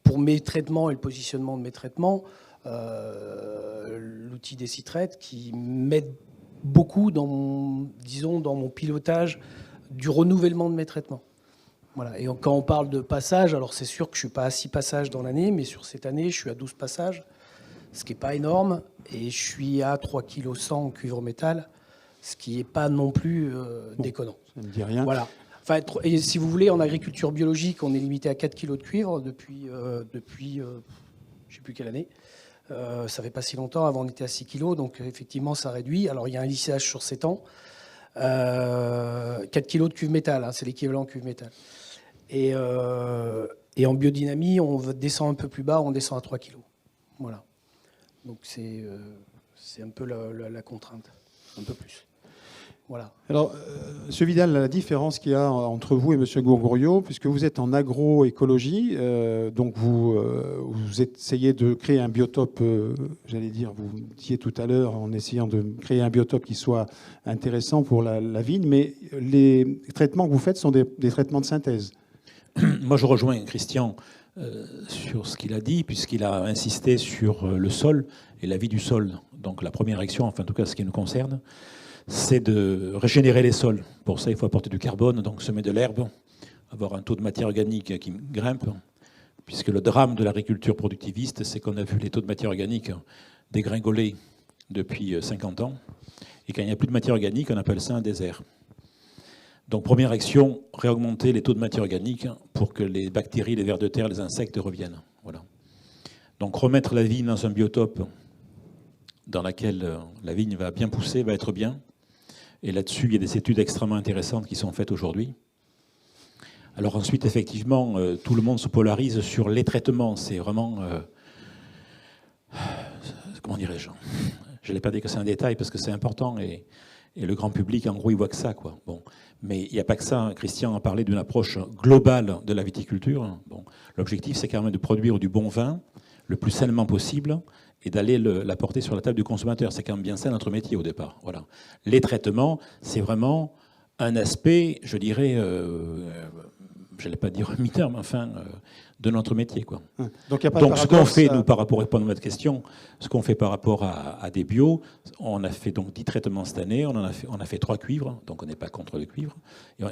pour mes traitements et le positionnement de mes traitements, l'outil DesiTrade qui m'aide beaucoup dans mon pilotage du renouvellement de mes traitements. Voilà. Et quand on parle de passage, alors c'est sûr que je ne suis pas à 6 passages dans l'année, mais sur cette année, je suis à 12 passages, ce qui n'est pas énorme, et je suis à 3,1 kg en cuivre métal, ce qui n'est pas non plus déconnant. Ça ne me dit rien. Voilà. Enfin, et si vous voulez, en agriculture biologique, on est limité à 4 kg de cuivre depuis je ne sais plus quelle année. Ça fait pas si longtemps, avant on était à 6 kg, donc effectivement ça réduit. Alors il y a un lissage sur 7 ans. 4 kg de cuivre métal, hein, c'est l'équivalent cuivre métal. Et en biodynamie, on descend un peu plus bas, on descend à 3 kg. Voilà. Donc c'est un peu la contrainte, un peu plus. Voilà. Alors, M. Vidal, la différence qu'il y a entre vous et M. Gongouriot, puisque vous êtes en agroécologie, donc vous essayez de créer un biotope, j'allais dire, vous disiez tout à l'heure, en essayant de créer un biotope qui soit intéressant pour la vigne, mais les traitements que vous faites sont des traitements de synthèse. Moi, je rejoins Christian sur ce qu'il a dit, puisqu'il a insisté sur le sol et la vie du sol. Donc la première action, enfin en tout cas ce qui nous concerne, c'est de régénérer les sols. Pour ça, il faut apporter du carbone, donc semer de l'herbe, avoir un taux de matière organique qui grimpe, puisque le drame de l'agriculture productiviste, c'est qu'on a vu les taux de matière organique dégringoler depuis 50 ans, et quand il n'y a plus de matière organique, on appelle ça un désert. Donc première action, réaugmenter les taux de matière organique pour que les bactéries, les vers de terre, les insectes reviennent. Voilà. Donc remettre la vigne dans un biotope dans lequel la vigne va bien pousser, va être bien. Et là-dessus, il y a des études extrêmement intéressantes qui sont faites aujourd'hui. Alors ensuite, effectivement, tout le monde se polarise sur les traitements. C'est vraiment... comment dirais-je? Je n'allais pas dire que c'est un détail parce que c'est important et le grand public, en gros, il voit que ça, quoi. Bon. Mais il n'y a pas que ça. Christian a parlé d'une approche globale de la viticulture. Bon. L'objectif, c'est quand même de produire du bon vin le plus sainement possible et d'aller l'apporter sur la table du consommateur. C'est quand même bien ça notre métier au départ. Voilà. Les traitements, c'est vraiment un aspect, je dirais, je n'allais pas dire mineur, mais enfin, de notre métier, quoi. Donc, il y a pas de donc ce qu'on fait, paradoxe, nous, par rapport, répondre à votre question, ce qu'on fait par rapport à des bio, on a fait donc 10 traitements cette année, on a fait 3 cuivres, donc on n'est pas contre le cuivre,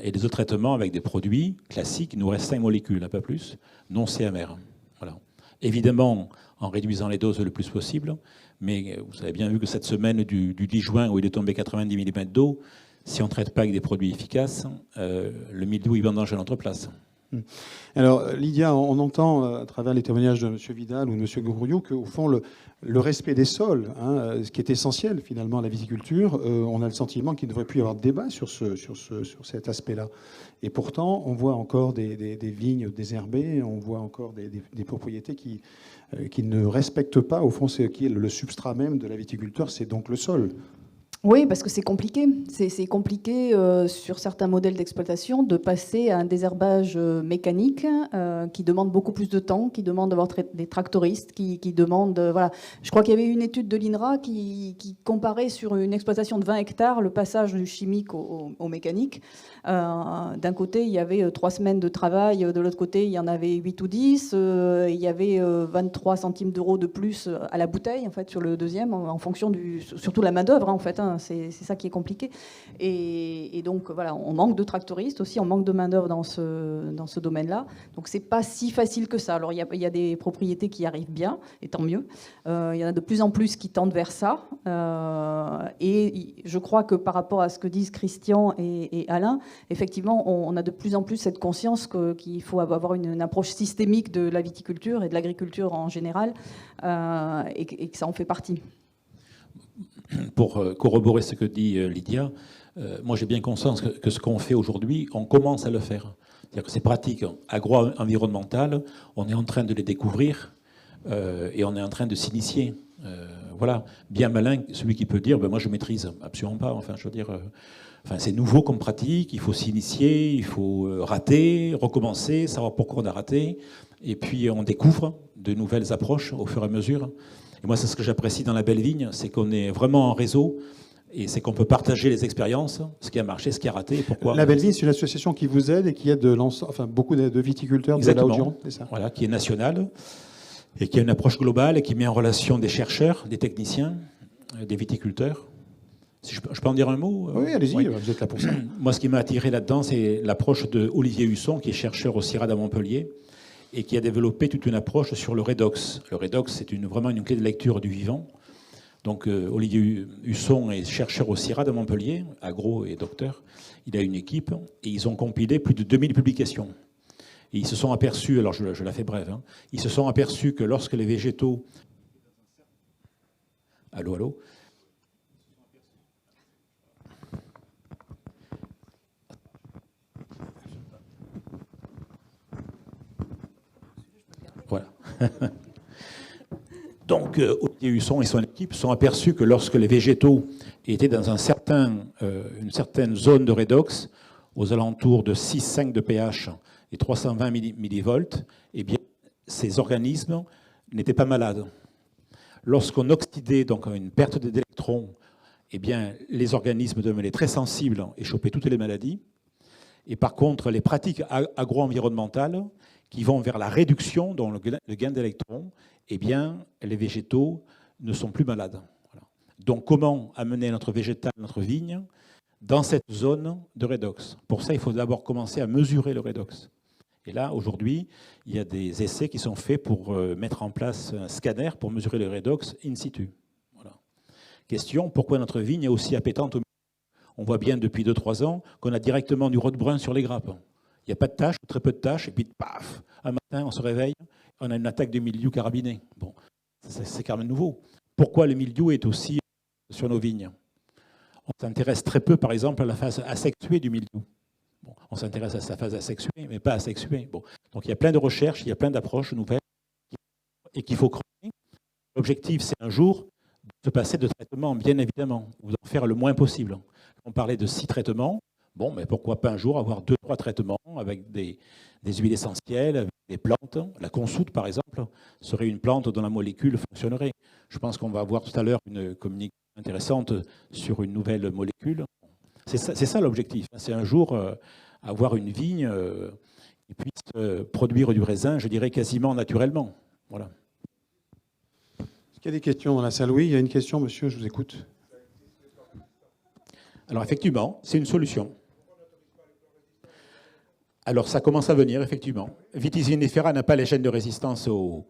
et les autres traitements avec des produits classiques, il nous reste 5 molécules, pas plus, non CMR. Voilà. Évidemment, en réduisant les doses le plus possible, mais vous avez bien vu que cette semaine du 10 juin, où il est tombé 90 mm d'eau, si on ne traite pas avec des produits efficaces, le mildiou, il vendange à notre place. Alors, Lydia, on entend à travers les témoignages de M. Vidal ou de M. Gourouillou qu'au fond, le respect des sols, hein, ce qui est essentiel finalement à la viticulture, on a le sentiment qu'il ne devrait plus y avoir de débat sur cet aspect-là. Et pourtant, on voit encore des vignes désherbées, on voit encore des propriétés qui ne respectent pas, au fond, ce qui est le substrat même de la viticulture, c'est donc le sol. Oui, parce que c'est compliqué. C'est compliqué sur certains modèles d'exploitation de passer à un désherbage mécanique qui demande beaucoup plus de temps, qui demande d'avoir des tractoristes, qui demande... voilà. Je crois qu'il y avait une étude de l'INRA qui comparait sur une exploitation de 20 hectares le passage du chimique au mécanique. D'un côté, il y avait 3 semaines de travail, de l'autre côté, il y en avait 8 ou 10. Il y avait 23 centimes d'euros de plus à la bouteille, en fait, sur le deuxième, en fonction surtout de la main-d'œuvre, hein, en fait. Hein. C'est ça qui est compliqué. Et donc, voilà, on manque de tractoristes aussi, on manque de main-d'œuvre dans ce domaine-là. Donc, c'est pas si facile que ça. Alors, il y a des propriétés qui arrivent bien, et tant mieux. Il y en a de plus en plus qui tendent vers ça. Et je crois que par rapport à ce que disent Christian et Alain, effectivement, on a de plus en plus cette conscience qu'il faut avoir une approche systémique de la viticulture et de l'agriculture en général, et que ça en fait partie. Pour corroborer ce que dit Lydia, moi j'ai bien conscience que ce qu'on fait aujourd'hui, on commence à le faire. C'est-à-dire que ces pratiques agro-environnementales, on est en train de les découvrir et on est en train de s'initier. Voilà, bien malin celui qui peut dire ben moi je maîtrise. Absolument pas. Enfin, je veux dire, c'est nouveau comme pratique, il faut s'initier, il faut rater, recommencer, savoir pourquoi on a raté, et puis on découvre de nouvelles approches au fur et à mesure. Et moi, c'est ce que j'apprécie dans la Belle Vigne, c'est qu'on est vraiment en réseau, et c'est qu'on peut partager les expériences, ce qui a marché, ce qui a raté, et pourquoi. La Belle Vigne, c'est une association qui vous aide et qui aide beaucoup de viticulteurs de la Haute-Gironde, c'est ça ? Voilà, qui est nationale, et qui a une approche globale, et qui met en relation des chercheurs, des techniciens, des viticulteurs. Si je peux en dire un mot ? Oui, allez-y, oui. Vous êtes là pour ça. Moi, ce qui m'a attiré là-dedans, c'est l'approche de Olivier Husson, qui est chercheur au CIRAD à Montpellier, et qui a développé toute une approche sur le redox. Le redox, c'est vraiment une clé de lecture du vivant. Donc, Olivier Husson est chercheur au CIRAD à Montpellier, agro et docteur. Il a une équipe, et ils ont compilé plus de 2000 publications. Et ils se sont aperçus, alors je la fais brève, hein, ils se sont aperçus que lorsque les végétaux... Allô ? Voilà. Donc, Olivier Husson et son équipe sont aperçus que lorsque les végétaux étaient dans une certaine zone de redox, aux alentours de 6,5 de pH et 320 millivolts, eh bien, ces organismes n'étaient pas malades. Lorsqu'on oxydait, donc une perte d'électrons, eh bien, les organismes devenaient très sensibles et chopaient toutes les maladies. Et par contre, les pratiques agro-environnementales qui vont vers la réduction, dans le gain d'électrons, eh bien, les végétaux ne sont plus malades. Voilà. Donc, comment amener notre végétal, notre vigne, dans cette zone de redox ? Pour ça, il faut d'abord commencer à mesurer le redox. Et là, aujourd'hui, il y a des essais qui sont faits pour mettre en place un scanner pour mesurer le redox in situ. Voilà. Question, pourquoi notre vigne est aussi appétante au milieu? On voit bien depuis 2-3 ans qu'on a directement du rode brun sur les grappes. Il n'y a pas de taches, très peu de taches, et puis paf, un matin, on se réveille, on a une attaque de mildiou carabiné. Bon, c'est quand même nouveau. Pourquoi le mildiou est aussi sur nos vignes? On s'intéresse très peu, par exemple, à la phase asexuée du mildiou. Bon, on s'intéresse à sa phase asexuée, mais pas asexuée. Bon. Donc il y a plein de recherches, il y a plein d'approches nouvelles et qu'il faut creuser. L'objectif, c'est un jour de se passer de traitement, bien évidemment, ou d'en faire le moins possible. On parlait de 6 traitements. Bon, mais pourquoi pas un jour avoir 2-3 traitements avec des huiles essentielles, avec des plantes. La consoude, par exemple, serait une plante dont la molécule fonctionnerait. Je pense qu'on va avoir tout à l'heure une communication intéressante sur une nouvelle molécule. C'est ça l'objectif. C'est un jour avoir une vigne qui puisse produire du raisin, je dirais quasiment naturellement. Voilà. Est-ce qu'il y a des questions dans la salle? Oui, il y a une question, monsieur, je vous écoute. Alors effectivement, c'est une solution. Alors ça commence à venir, effectivement. Vitis vinifera n'a pas les chaînes de résistance au...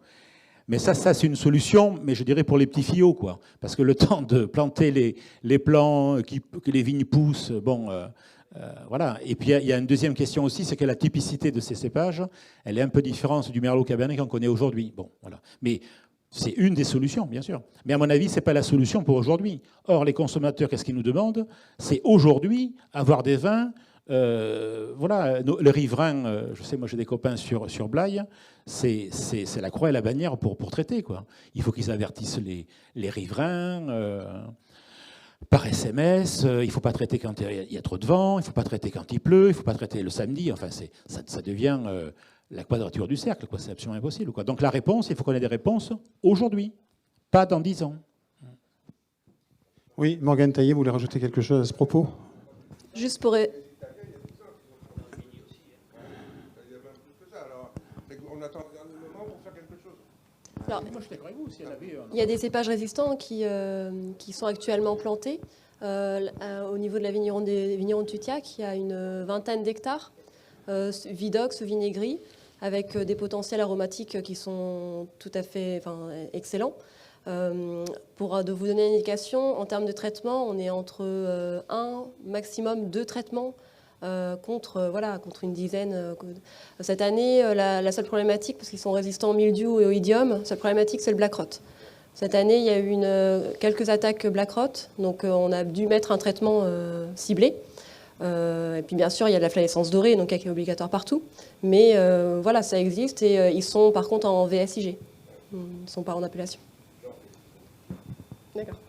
Mais ça c'est une solution, mais je dirais pour les petits fillots, quoi. Parce que le temps de planter les plants, que les vignes poussent, bon, voilà. Et puis il y a une deuxième question aussi, c'est que la typicité de ces cépages, elle est un peu différente du merlot cabernet qu'on connaît aujourd'hui. Bon, voilà. Mais c'est une des solutions, bien sûr. Mais à mon avis, ce n'est pas la solution pour aujourd'hui. Or, les consommateurs, qu'est-ce qu'ils nous demandent? C'est aujourd'hui avoir des vins... voilà, le riverain, je sais, moi j'ai des copains sur Blaye, c'est la croix et la bannière pour traiter, quoi. Il faut qu'ils avertissent les riverains par SMS, il ne faut pas traiter quand il y a trop de vent, il ne faut pas traiter quand il pleut, il ne faut pas traiter le samedi, enfin ça devient la quadrature du cercle, quoi. C'est absolument impossible, quoi. Donc la réponse, il faut qu'on ait des réponses aujourd'hui, pas dans 10 ans. Oui, Morgane Taillé, vous voulez rajouter quelque chose à ce propos? Juste pour... Alors, il y a des cépages résistants qui sont actuellement plantés. Au niveau de la vigneron des vignerons de Tutiac, il y a une vingtaine d'hectares, vidox, vinaigri, avec des potentiels aromatiques qui sont tout à fait excellents. Pour vous donner une indication, en termes de traitement, on est entre 1, maximum 2 traitements contre une dizaine. Cette année, la seule problématique, parce qu'ils sont résistants au mildiou et au idium, la seule problématique, c'est le black rot. Cette année, il y a eu quelques attaques black rot, donc on a dû mettre un traitement ciblé. Et puis bien sûr, il y a de la flavescence dorée, donc qui est obligatoire partout. Mais voilà, ça existe et ils sont par contre en VSIG. Ils ne sont pas en appellation. D'accord.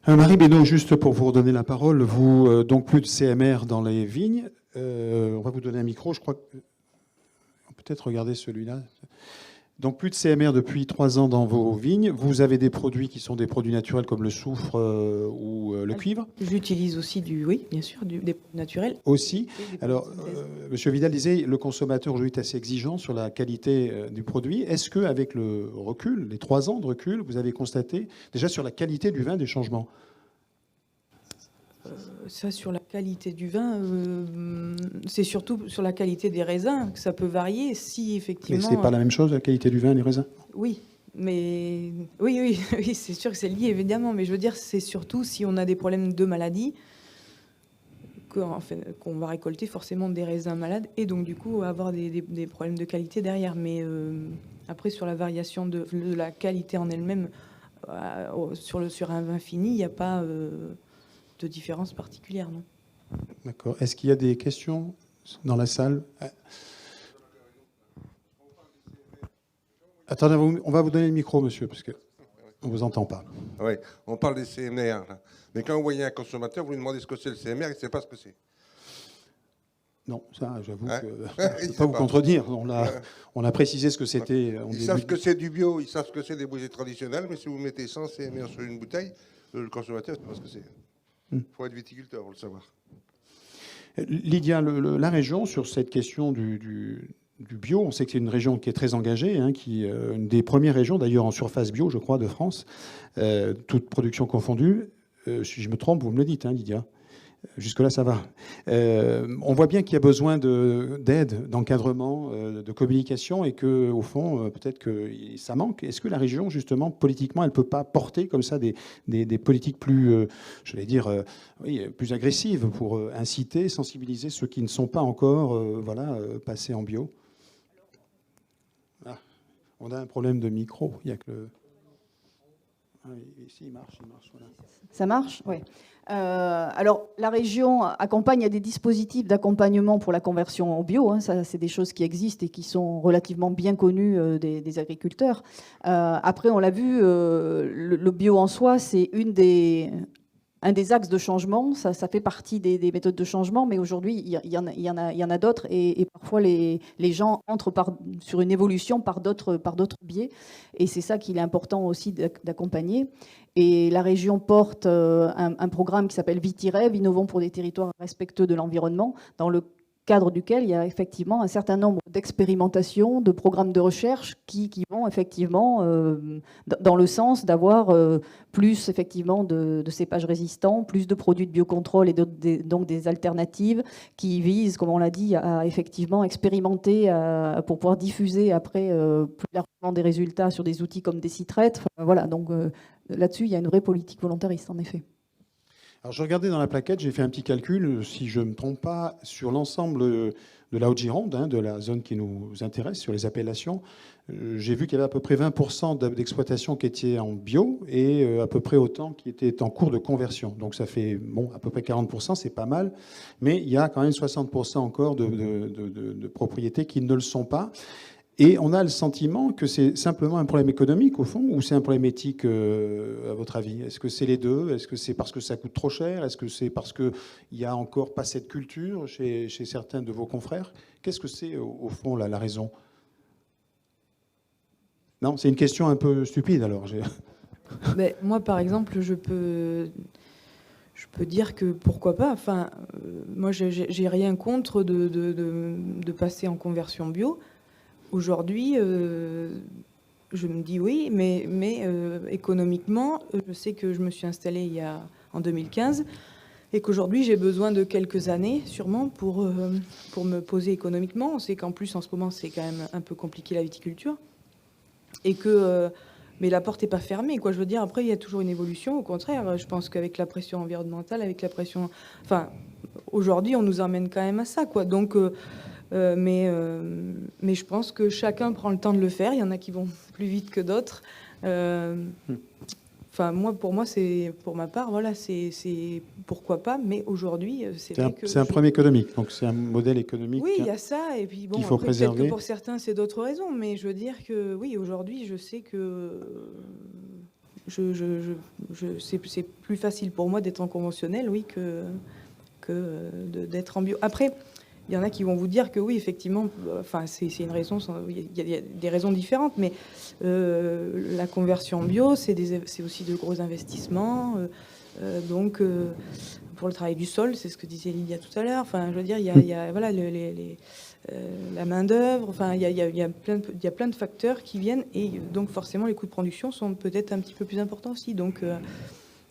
Marie Bénaud, juste pour vous redonner la parole, vous, donc plus de CMR dans les vignes. On va vous donner un micro, je crois que... Peut-être regarder celui-là. Donc plus de CMR depuis 3 ans dans vos vignes. Vous avez des produits qui sont des produits naturels comme le soufre ou le cuivre. J'utilise aussi oui, bien sûr, des produits naturels. Aussi. Oui, Alors, Monsieur Vidal disait, le consommateur aujourd'hui est assez exigeant sur la qualité du produit. Est-ce qu'avec le recul, les 3 ans de recul, vous avez constaté déjà sur la qualité du vin des changements? Ça, sur la qualité du vin, c'est surtout sur la qualité des raisins que ça peut varier. Si effectivement. Mais c'est pas la même chose, la qualité du vin et les raisins? Oui, mais oui, c'est sûr que c'est lié évidemment. Mais je veux dire, c'est surtout si on a des problèmes de maladie qu'on va récolter forcément des raisins malades et donc du coup avoir des problèmes de qualité derrière. Mais après, sur la variation de la qualité en elle-même, sur un vin fini, il n'y a pas de différence particulière, non. D'accord. Est-ce qu'il y a des questions dans la salle? Attendez, on va vous donner le micro, monsieur, parce qu'on ne vous entend pas. Oui, on parle des CMR, là. Mais quand vous voyez un consommateur, vous lui demandez ce que c'est le CMR, il ne sait pas ce que c'est. Non, ça, j'avoue que je ne peux pas vous contredire. On a précisé ce que c'était. Ils savent que c'est du bio, ils savent ce que c'est des bouteilles traditionnelles, mais si vous mettez 100 CMR sur une bouteille, le consommateur ne sait pas ce que c'est. Il faut être viticulteur pour le savoir. Lydia, la région, sur cette question du bio, on sait que c'est une région qui est très engagée, hein, qui est une des premières régions, d'ailleurs en surface bio, je crois, de France, toute production confondue. Si je me trompe, vous me le dites, hein, Lydia. Jusque-là, ça va. On voit bien qu'il y a besoin d'aide, d'encadrement, de communication, et qu'au fond, peut-être que ça manque. Est-ce que la région, justement, politiquement, elle ne peut pas porter comme ça des politiques plus, je vais dire, oui, plus agressives pour inciter, sensibiliser ceux qui ne sont pas encore passés en bio? Ah, on a un problème de micro. Il y a que le... Ah, ici, il marche. Voilà. Ça marche? Oui. Alors, la région accompagne à des dispositifs d'accompagnement pour la conversion au bio. Hein, ça, c'est des choses qui existent et qui sont relativement bien connues des agriculteurs. Après, on l'a vu, le bio en soi, c'est un des axes de changement. Ça fait partie des méthodes de changement, mais aujourd'hui, il y en a d'autres, et parfois les gens entrent sur une évolution par d'autres biais, et c'est ça qu'il est important aussi d'accompagner. Et la région porte un programme qui s'appelle Vitirev, Innovons pour des territoires respectueux de l'environnement, dans le cadre duquel il y a effectivement un certain nombre d'expérimentations, de programmes de recherche qui vont effectivement dans le sens d'avoir plus effectivement de cépages résistants, plus de produits de biocontrôle et donc des alternatives qui visent, comme on l'a dit, à effectivement expérimenter pour pouvoir diffuser après plus largement des résultats sur des outils comme des Citrate. Enfin, voilà, donc là-dessus, il y a une vraie politique volontariste, en effet. Alors, je regardais dans la plaquette, j'ai fait un petit calcul, si je ne me trompe pas, sur l'ensemble de la Haute-Gironde, hein, de la zone qui nous intéresse, sur les appellations. J'ai vu qu'il y avait à peu près 20% d'exploitation qui étaient en bio et à peu près autant qui étaient en cours de conversion. Donc ça fait à peu près 40%, c'est pas mal. Mais il y a quand même 60% encore de propriétés qui ne le sont pas. Et on a le sentiment que c'est simplement un problème économique, au fond, ou c'est un problème éthique, à votre avis? Est-ce que c'est les deux? Est-ce que c'est parce que ça coûte trop cher? Est-ce que c'est parce qu'il n'y a encore pas cette culture chez certains de vos confrères? Qu'est-ce que c'est, au fond, la raison? Non, c'est une question un peu stupide, alors. Mais moi, par exemple, je peux dire que pourquoi pas. Enfin, moi, j'ai rien contre de passer en conversion bio. Aujourd'hui, je me dis oui, mais économiquement, je sais que je me suis installée en 2015 et qu'aujourd'hui, j'ai besoin de quelques années, sûrement, pour me poser économiquement. On sait qu'en plus, en ce moment, c'est quand même un peu compliqué la viticulture. Et que... mais la porte n'est pas fermée, quoi. Je veux dire, après, il y a toujours une évolution. Au contraire, je pense qu'avec la pression environnementale, avec la pression... Enfin, aujourd'hui, on nous emmène quand même à ça, quoi. Donc... mais je pense que chacun prend le temps de le faire. Il y en a qui vont plus vite que d'autres. Enfin, pour ma part, voilà, c'est pourquoi pas. Mais aujourd'hui, c'est vrai que c'est un problème économique. Donc c'est un modèle économique. Oui, il y a ça. Et puis bon, qu'il faut après, préserver. peut-être que pour certains, c'est d'autres raisons. Mais je veux dire que oui, aujourd'hui, je sais que c'est plus facile pour moi d'être en conventionnel, oui, que d'être en bio. Après. Il y en a qui vont vous dire que oui, effectivement, enfin, c'est une raison, il y a des raisons différentes, mais la conversion bio, c'est aussi de gros investissements. Donc, pour le travail du sol, c'est ce que disait Lydia tout à l'heure. Enfin, je veux dire, il y a voilà, la main-d'œuvre, enfin, il y a plein de facteurs qui viennent, et donc forcément, les coûts de production sont peut-être un petit peu plus importants aussi. Donc,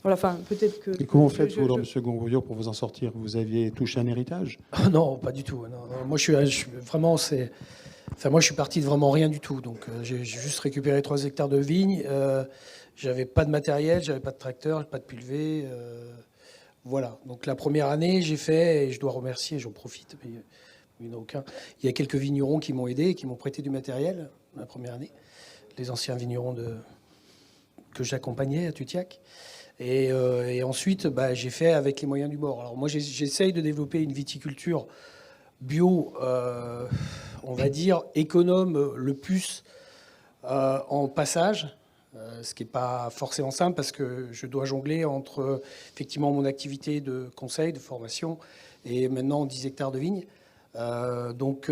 voilà, enfin, peut-être que... Et comment faites-vous, alors, M. Gonrouillot, pour vous en sortir? Vous aviez touché un héritage? Non, pas du tout. Non. Moi, je suis vraiment... moi, je suis parti de vraiment rien du tout. Donc, j'ai juste récupéré 3 hectares de vignes. J'avais pas de matériel, j'avais pas de tracteur, pas de pulvé. Voilà. Donc, la première année, j'ai fait, et je dois remercier, j'en profite, mais il n'y en a aucun. Il y a quelques vignerons qui m'ont aidé et qui m'ont prêté du matériel la première année. Les anciens vignerons que j'accompagnais à Tutiac. Et ensuite, j'ai fait avec les moyens du bord. Alors moi, j'essaye de développer une viticulture bio, on va dire, économe le plus en passage, ce qui n'est pas forcément simple parce que je dois jongler entre, effectivement, mon activité de conseil, de formation, et maintenant 10 hectares de vignes. Donc,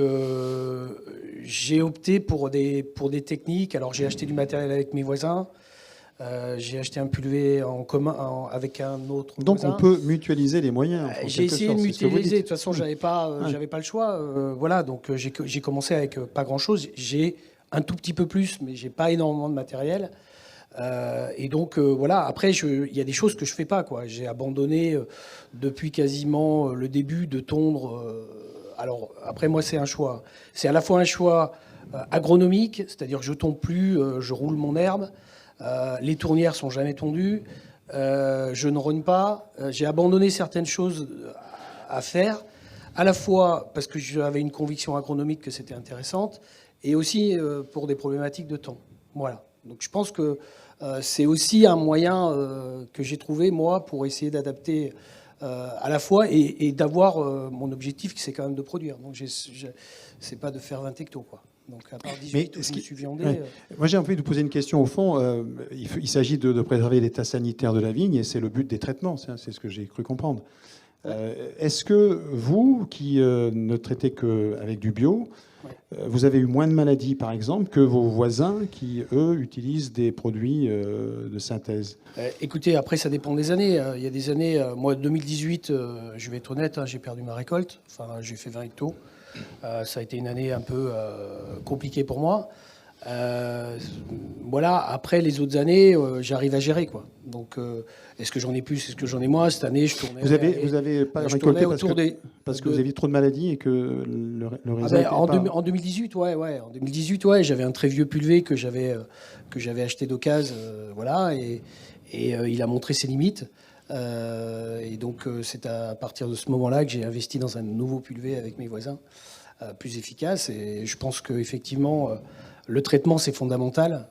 j'ai opté pour des techniques. Alors, j'ai acheté du matériel avec mes voisins. J'ai acheté un pulvé en commun avec un autre Donc voisin. on peut mutualiser les moyens. J'ai essayé de mutualiser. De toute façon, j'avais pas le choix. Voilà, donc j'ai commencé avec pas grand-chose. J'ai un tout petit peu plus, mais j'ai pas énormément de matériel. Et donc voilà, après il y a des choses que je fais pas, quoi. J'ai abandonné depuis quasiment le début de tondre. Alors après moi c'est un choix. C'est à la fois un choix agronomique, c'est-à-dire que je tombe plus, je roule mon herbe. Les tournières sont jamais tondues. Je ne rogne pas. J'ai abandonné certaines choses à faire, à la fois parce que j'avais une conviction agronomique que c'était intéressante, et aussi pour des problématiques de temps. Voilà. Donc je pense que c'est aussi un moyen que j'ai trouvé, moi, pour essayer d'adapter à la fois et d'avoir mon objectif, qui c'est quand même de produire. Donc c'est pas de faire 20 hectos, quoi. Donc à part 18 où je me suis viandé... Ouais. Moi j'ai envie de vous poser une question au fond. Il s'agit de préserver l'état sanitaire de la vigne et c'est le but des traitements, c'est ce que j'ai cru comprendre. Est-ce que vous, qui ne traitez qu'avec du bio, vous avez eu moins de maladies, par exemple, que vos voisins qui, eux, utilisent des produits de synthèse? Écoutez, après, ça dépend des années. Il y a des années, moi, 2018, je vais être honnête, j'ai perdu ma récolte. Enfin, j'ai fait 20 hectos. Ça a été une année un peu compliquée pour moi. Voilà. Après, les autres années, j'arrive à gérer, quoi. Donc, est-ce que j'en ai plus, est-ce que j'en ai moins? Cette année, je tournais... Vous avez pas récolté parce que vous aviez trop de maladies et que le réseau... En 2018, en 2018, j'avais un très vieux pulvé que j'avais acheté d'occasion, voilà, et il a montré ses limites. Et donc, c'est à partir de ce moment-là que j'ai investi dans un nouveau pulvé avec mes voisins, plus efficace. Et je pense qu'effectivement, le traitement, c'est fondamental,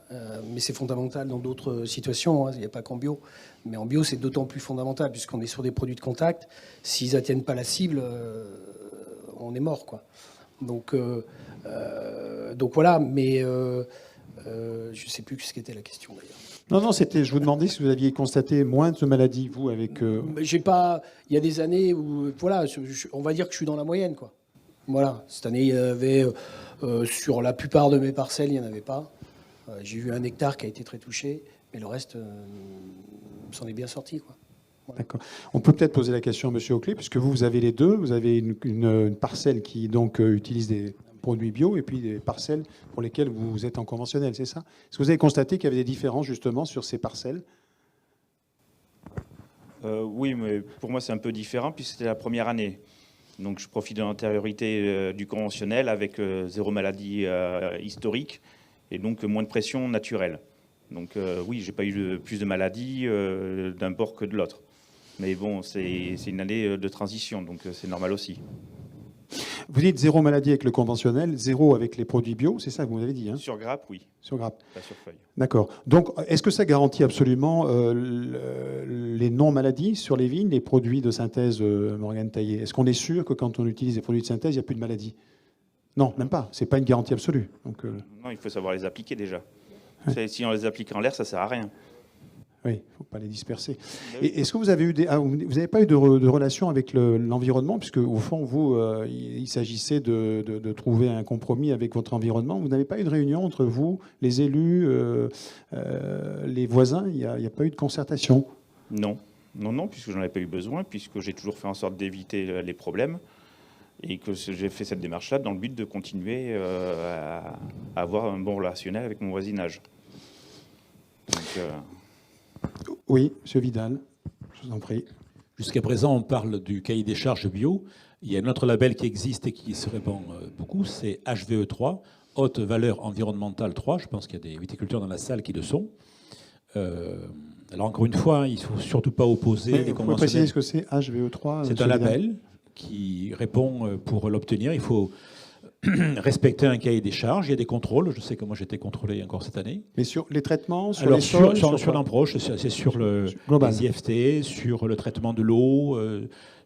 mais c'est fondamental dans d'autres situations. Il n'y a pas qu'en bio. Mais en bio, c'est d'autant plus fondamental, puisqu'on est sur des produits de contact. S'ils n'atteignent pas la cible, on est mort, quoi. Donc voilà, mais je ne sais plus ce qu'était la question, d'ailleurs. Non, c'était. Je vous demandais si vous aviez constaté moins de maladies, vous, avec. J'ai pas. Il y a des années où, voilà, on va dire que je suis dans la moyenne, quoi. Voilà. Cette année, il y avait sur la plupart de mes parcelles, il n'y en avait pas. J'ai eu 1 hectare qui a été très touché, mais le reste s'en est bien sorti, quoi. Voilà. D'accord. On peut peut-être poser la question à M. Oakley, puisque vous avez les deux. Vous avez une parcelle qui donc utilise des produits bio et puis des parcelles pour lesquelles vous êtes en conventionnel, c'est ça? Est-ce que vous avez constaté qu'il y avait des différences justement sur ces parcelles? Oui, mais pour moi c'est un peu différent puisque c'était la première année. Donc je profite de l'antériorité du conventionnel avec 0 maladie historique et donc moins de pression naturelle. Donc oui, j'ai pas eu plus de maladies d'un bord que de l'autre. Mais bon, c'est une année de transition, donc c'est normal aussi. Vous dites 0 maladie avec le conventionnel, 0 avec les produits bio, c'est ça que vous avez dit, hein? Sur grappe, oui. Sur grappe. Pas sur feuille. D'accord. Donc, est-ce que ça garantit absolument les non-maladies sur les vignes, les produits de synthèse, Morgane Taillé? Est-ce qu'on est sûr que quand on utilise des produits de synthèse, il n'y a plus de maladies? Non, même pas. C'est pas une garantie absolue. Donc, non, il faut savoir les appliquer déjà. Ouais. Si on les applique en l'air, ça sert à rien. Oui, il ne faut pas les disperser. Et est-ce que vous avez eu vous n'avez pas eu de relation avec l'environnement, puisque au fond, vous, il s'agissait de trouver un compromis avec votre environnement. Vous n'avez pas eu de réunion entre vous, les élus, les voisins? Il n'y a pas eu de concertation? Non, puisque j'en avais pas eu besoin, puisque j'ai toujours fait en sorte d'éviter les problèmes et que j'ai fait cette démarche-là dans le but de continuer à avoir un bon relationnel avec mon voisinage. Donc, Oui, M. Vidal, je vous en prie. Jusqu'à présent, on parle du cahier des charges bio. Il y a un autre label qui existe et qui se répand beaucoup, c'est HVE3, Haute Valeur Environnementale 3. Je pense qu'il y a des viticulteurs dans la salle qui le sont. Alors encore une fois, il ne faut surtout pas opposer les conventionnels. Vous pouvez préciser ce que c'est HVE3? C'est un label qui répond pour l'obtenir. Il faut respecter un cahier des charges. Il y a des contrôles. Je sais que moi j'ai été contrôlé encore cette année. Mais sur les traitements, sur alors, les sols, sur l'approche, c'est sur les IFT, sur le traitement de l'eau,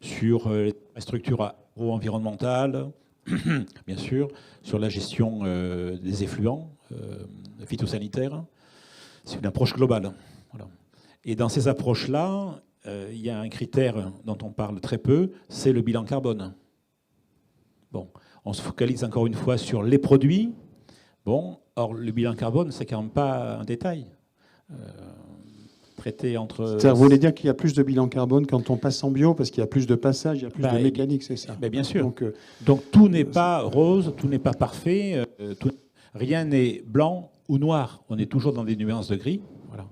sur les structures agro-environnementales, bien sûr, sur la gestion des effluents phytosanitaires. C'est une approche globale. Voilà. Et dans ces approches-là, il y a un critère dont on parle très peu, c'est le bilan carbone. Bon, on se focalise encore une fois sur les produits. Bon, or le bilan carbone, c'est quand même pas un détail. Traité entre. Vous voulez dire qu'il y a plus de bilan carbone quand on passe en bio, parce qu'il y a plus de passage, il y a plus de mécanique, c'est ça? Bien sûr. Donc tout n'est pas rose, tout n'est pas parfait, rien n'est blanc ou noir. On est toujours dans des nuances de gris. Voilà.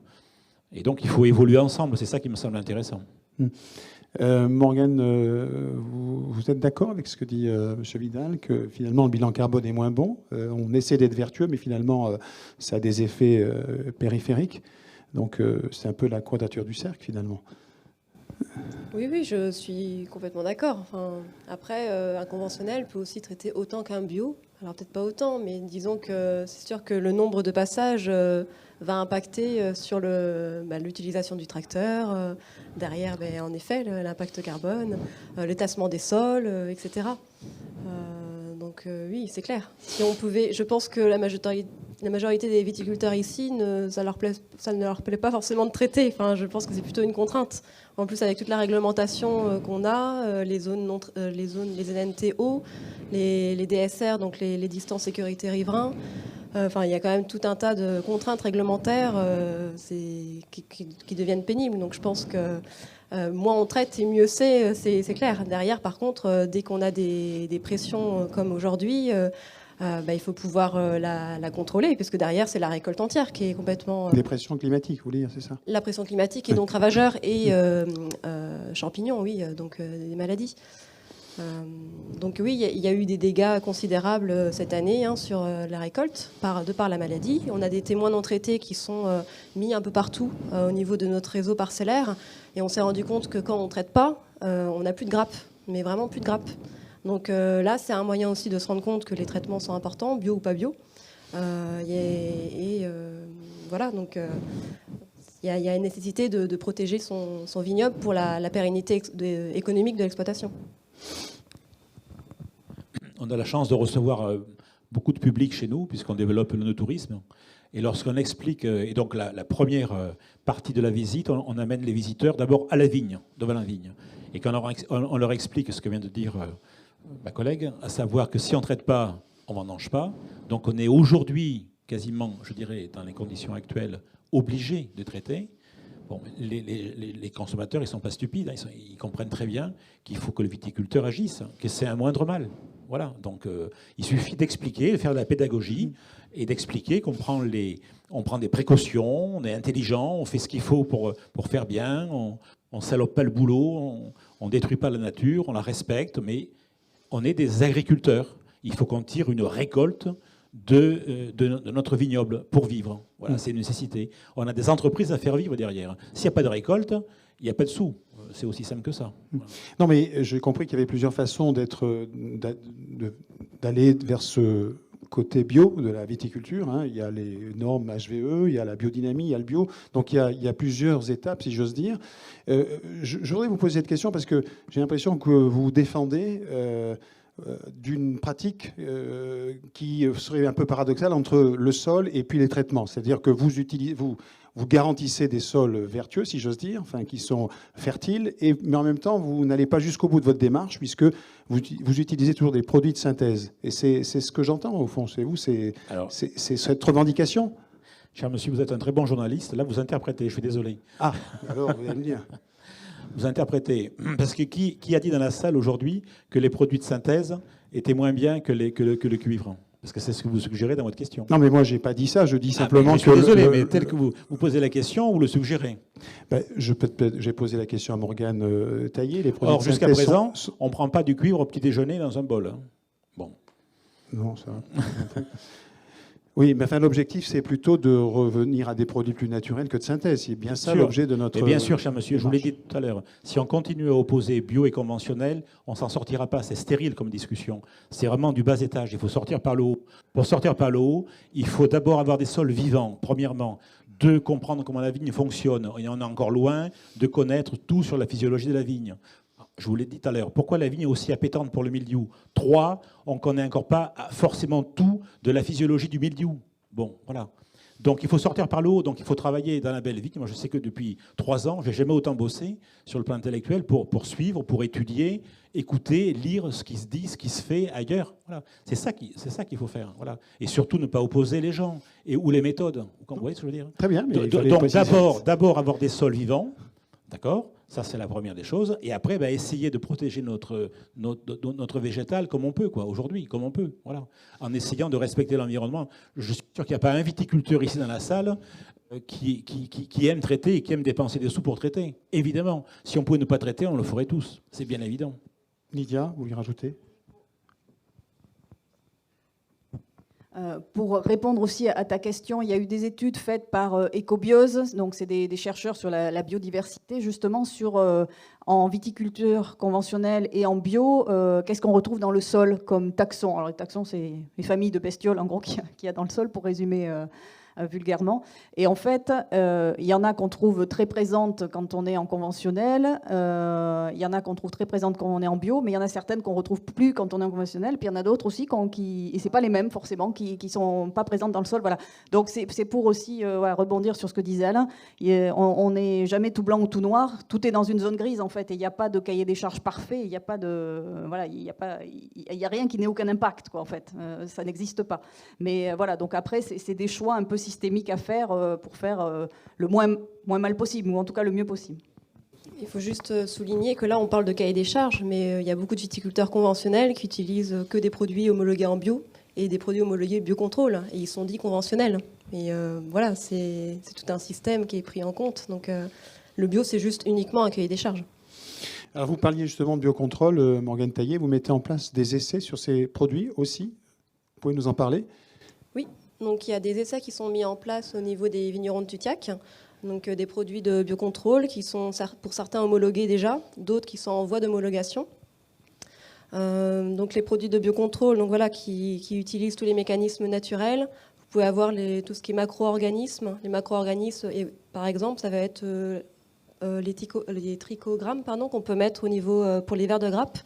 Et donc, il faut évoluer ensemble. C'est ça qui me semble intéressant. Morgane, vous êtes d'accord avec ce que dit M. Vidal, que finalement le bilan carbone est moins bon? On essaie d'être vertueux, mais finalement ça a des effets périphériques. Donc c'est un peu la quadrature du cercle finalement. Oui, oui, je suis complètement d'accord. Enfin, après, un conventionnel peut aussi traiter autant qu'un bio. Alors peut-être pas autant, mais disons que c'est sûr que le nombre de passages va impacter sur l'utilisation du tracteur. Derrière, en effet, l'impact carbone, le tassement des sols, etc. Donc oui, c'est clair. Si on pouvait, je pense que la majorité des viticulteurs ici, ça ne leur plaît pas forcément de traiter. Enfin, je pense que c'est plutôt une contrainte. En plus, avec toute la réglementation qu'on a, les NNTO, les DSR, donc les distances sécurité riverains, il y a quand même tout un tas de contraintes réglementaires qui deviennent pénibles. Donc je pense que moins on traite et mieux c'est clair. Derrière, par contre, dès qu'on a des pressions comme aujourd'hui, il faut pouvoir la contrôler, puisque derrière, c'est la récolte entière qui est complètement... Les pressions climatiques, vous voulez dire, c'est ça? La pression climatique est donc ravageur et champignons, oui, donc des maladies. Donc oui, il y a eu des dégâts considérables cette année sur la récolte de par la maladie. On a des témoins non traités qui sont mis un peu partout au niveau de notre réseau parcellaire, et on s'est rendu compte que quand on ne traite pas, on n'a plus de grappes, mais vraiment plus de grappes. Donc là, c'est un moyen aussi de se rendre compte que les traitements sont importants, bio ou pas bio. Voilà, donc il y a une nécessité de protéger son vignoble pour la pérennité économique de l'exploitation. On a la chance de recevoir beaucoup de public chez nous, puisqu'on développe le tourisme. Et lorsqu'on explique, et donc la première partie de la visite, on amène les visiteurs d'abord à la vigne, devant la vigne. Et quand on leur explique ce que vient de dire ma collègue, à savoir que si on ne traite pas, on ne vendange pas. Donc on est aujourd'hui quasiment, je dirais, dans les conditions actuelles, obligé de traiter. Bon, les consommateurs, ils ne sont pas stupides, ils comprennent très bien qu'il faut que le viticulteur agisse, que c'est un moindre mal. Voilà, donc il suffit d'expliquer, de faire de la pédagogie et d'expliquer qu'on prend des précautions, on est intelligent, on fait ce qu'il faut pour faire bien, on ne salope pas le boulot, on ne détruit pas la nature, on la respecte, mais on est des agriculteurs. Il faut qu'on tire une récolte de notre vignoble pour vivre. Voilà, c'est une nécessité. On a des entreprises à faire vivre derrière. S'il n'y a pas de récolte, il n'y a pas de sous. C'est aussi simple que ça. Voilà. Non, mais j'ai compris qu'il y avait plusieurs façons d'aller vers ce côté bio de la viticulture. Hein. Il y a les normes HVE, il y a la biodynamie, il y a le bio. Donc il y a plusieurs étapes, si j'ose dire. Je voudrais vous poser cette question parce que j'ai l'impression que vous défendez d'une pratique qui serait un peu paradoxale entre le sol et puis les traitements. C'est-à-dire que vous garantissez des sols vertueux, si j'ose dire, enfin, qui sont fertiles, mais en même temps, vous n'allez pas jusqu'au bout de votre démarche, puisque vous utilisez toujours des produits de synthèse. Et c'est ce que j'entends, au fond. C'est vous, c'est cette revendication. Cher monsieur, vous êtes un très bon journaliste. Là, vous interprétez, je suis désolé. Ah, alors, vous allez me dire. Vous interprétez. Parce que qui a dit dans la salle aujourd'hui que les produits de synthèse étaient moins bien que le cuivre? Parce que c'est ce que vous suggérez dans votre question. Non, mais moi, je n'ai pas dit ça. Je dis simplement que... Je suis désolé, mais tel que vous posez la question, vous le suggérez. J'ai posé la question à Morgane Taillé. Les produits Or, jusqu'à présent, on ne prend pas du cuivre au petit déjeuner dans un bol. Hein. Bon. Non, ça... Oui, mais enfin, l'objectif, c'est plutôt de revenir à des produits plus naturels que de synthèse. C'est bien ça l'objet de notre... Et bien sûr, cher monsieur, je vous l'ai dit tout à l'heure, si on continue à opposer bio et conventionnel, on ne s'en sortira pas. C'est stérile comme discussion. C'est vraiment du bas étage. Il faut sortir par le haut. Pour sortir par le haut, il faut d'abord avoir des sols vivants, premièrement. 2, comprendre comment la vigne fonctionne. Et on est encore loin de connaître tout sur la physiologie de la vigne. Je vous l'ai dit tout à l'heure. Pourquoi la vigne est aussi appétante pour le mildiou? 3, on ne connaît encore pas forcément tout de la physiologie du mildiou. Bon, voilà. Donc il faut sortir par le haut, donc il faut travailler dans la belle vigne. Moi, je sais que depuis 3 ans, je n'ai jamais autant bossé sur le plan intellectuel pour suivre, pour étudier, écouter, lire ce qui se dit, ce qui se fait ailleurs. Voilà. C'est ça qu'il faut faire. Voilà. Et surtout ne pas opposer les gens ou les méthodes. Vous voyez ce que je veux dire? Très bien. Mais donc d'abord avoir des sols vivants, d'accord? Ça, c'est la première des choses. Et après, essayer de protéger notre végétal comme on peut, aujourd'hui, comme on peut. Voilà. En essayant de respecter l'environnement. Je suis sûr qu'il n'y a pas un viticulteur ici dans la salle qui aime traiter et qui aime dépenser des sous pour traiter. Évidemment, si on pouvait ne pas traiter, on le ferait tous. C'est bien évident. Lydia, vous voulez rajouter ? Pour répondre aussi à ta question, il y a eu des études faites par Ecobiose, donc c'est des chercheurs sur la biodiversité, justement sur en viticulture conventionnelle et en bio, qu'est-ce qu'on retrouve dans le sol comme taxons. Alors les taxons, c'est les familles de bestioles en gros qu'il y a dans le sol, pour résumer vulgairement. Et en fait, il y en a qu'on trouve très présentes quand on est en conventionnel, il y en a qu'on trouve très présentes quand on est en bio, mais il y en a certaines qu'on retrouve plus quand on est en conventionnel, puis il y en a d'autres aussi et c'est pas les mêmes forcément, qui sont pas présentes dans le sol. Voilà. Donc c'est pour aussi rebondir sur ce que disait Alain. On n'est jamais tout blanc ou tout noir, tout est dans une zone grise en fait, et il n'y a pas de cahier des charges parfait, il n'y a pas de il y a rien qui n'ait aucun impact en fait, ça n'existe pas. Mais voilà, donc après c'est des choix un peu systémique à faire pour faire le moins mal possible, ou en tout cas le mieux possible. Il faut juste souligner que là, on parle de cahier des charges, mais il y a beaucoup de viticulteurs conventionnels qui utilisent que des produits homologués en bio et des produits homologués biocontrôle, et ils sont dits conventionnels. Et voilà, c'est tout un système qui est pris en compte. Donc le bio, c'est juste uniquement un cahier des charges. Alors vous parliez justement de biocontrôle, Morgane Taillé, vous mettez en place des essais sur ces produits aussi. Vous pouvez nous en parler ? Oui. Donc il y a des essais qui sont mis en place au niveau des vignerons de Tutiac, donc des produits de biocontrôle qui sont pour certains homologués déjà, d'autres qui sont en voie d'homologation. Donc les produits de biocontrôle, donc voilà, qui utilisent tous les mécanismes naturels. Vous pouvez avoir tout ce qui est macro-organismes. Les macro-organismes, par exemple, ça va être les trichogrammes qu'on peut mettre au niveau pour les vers de grappe.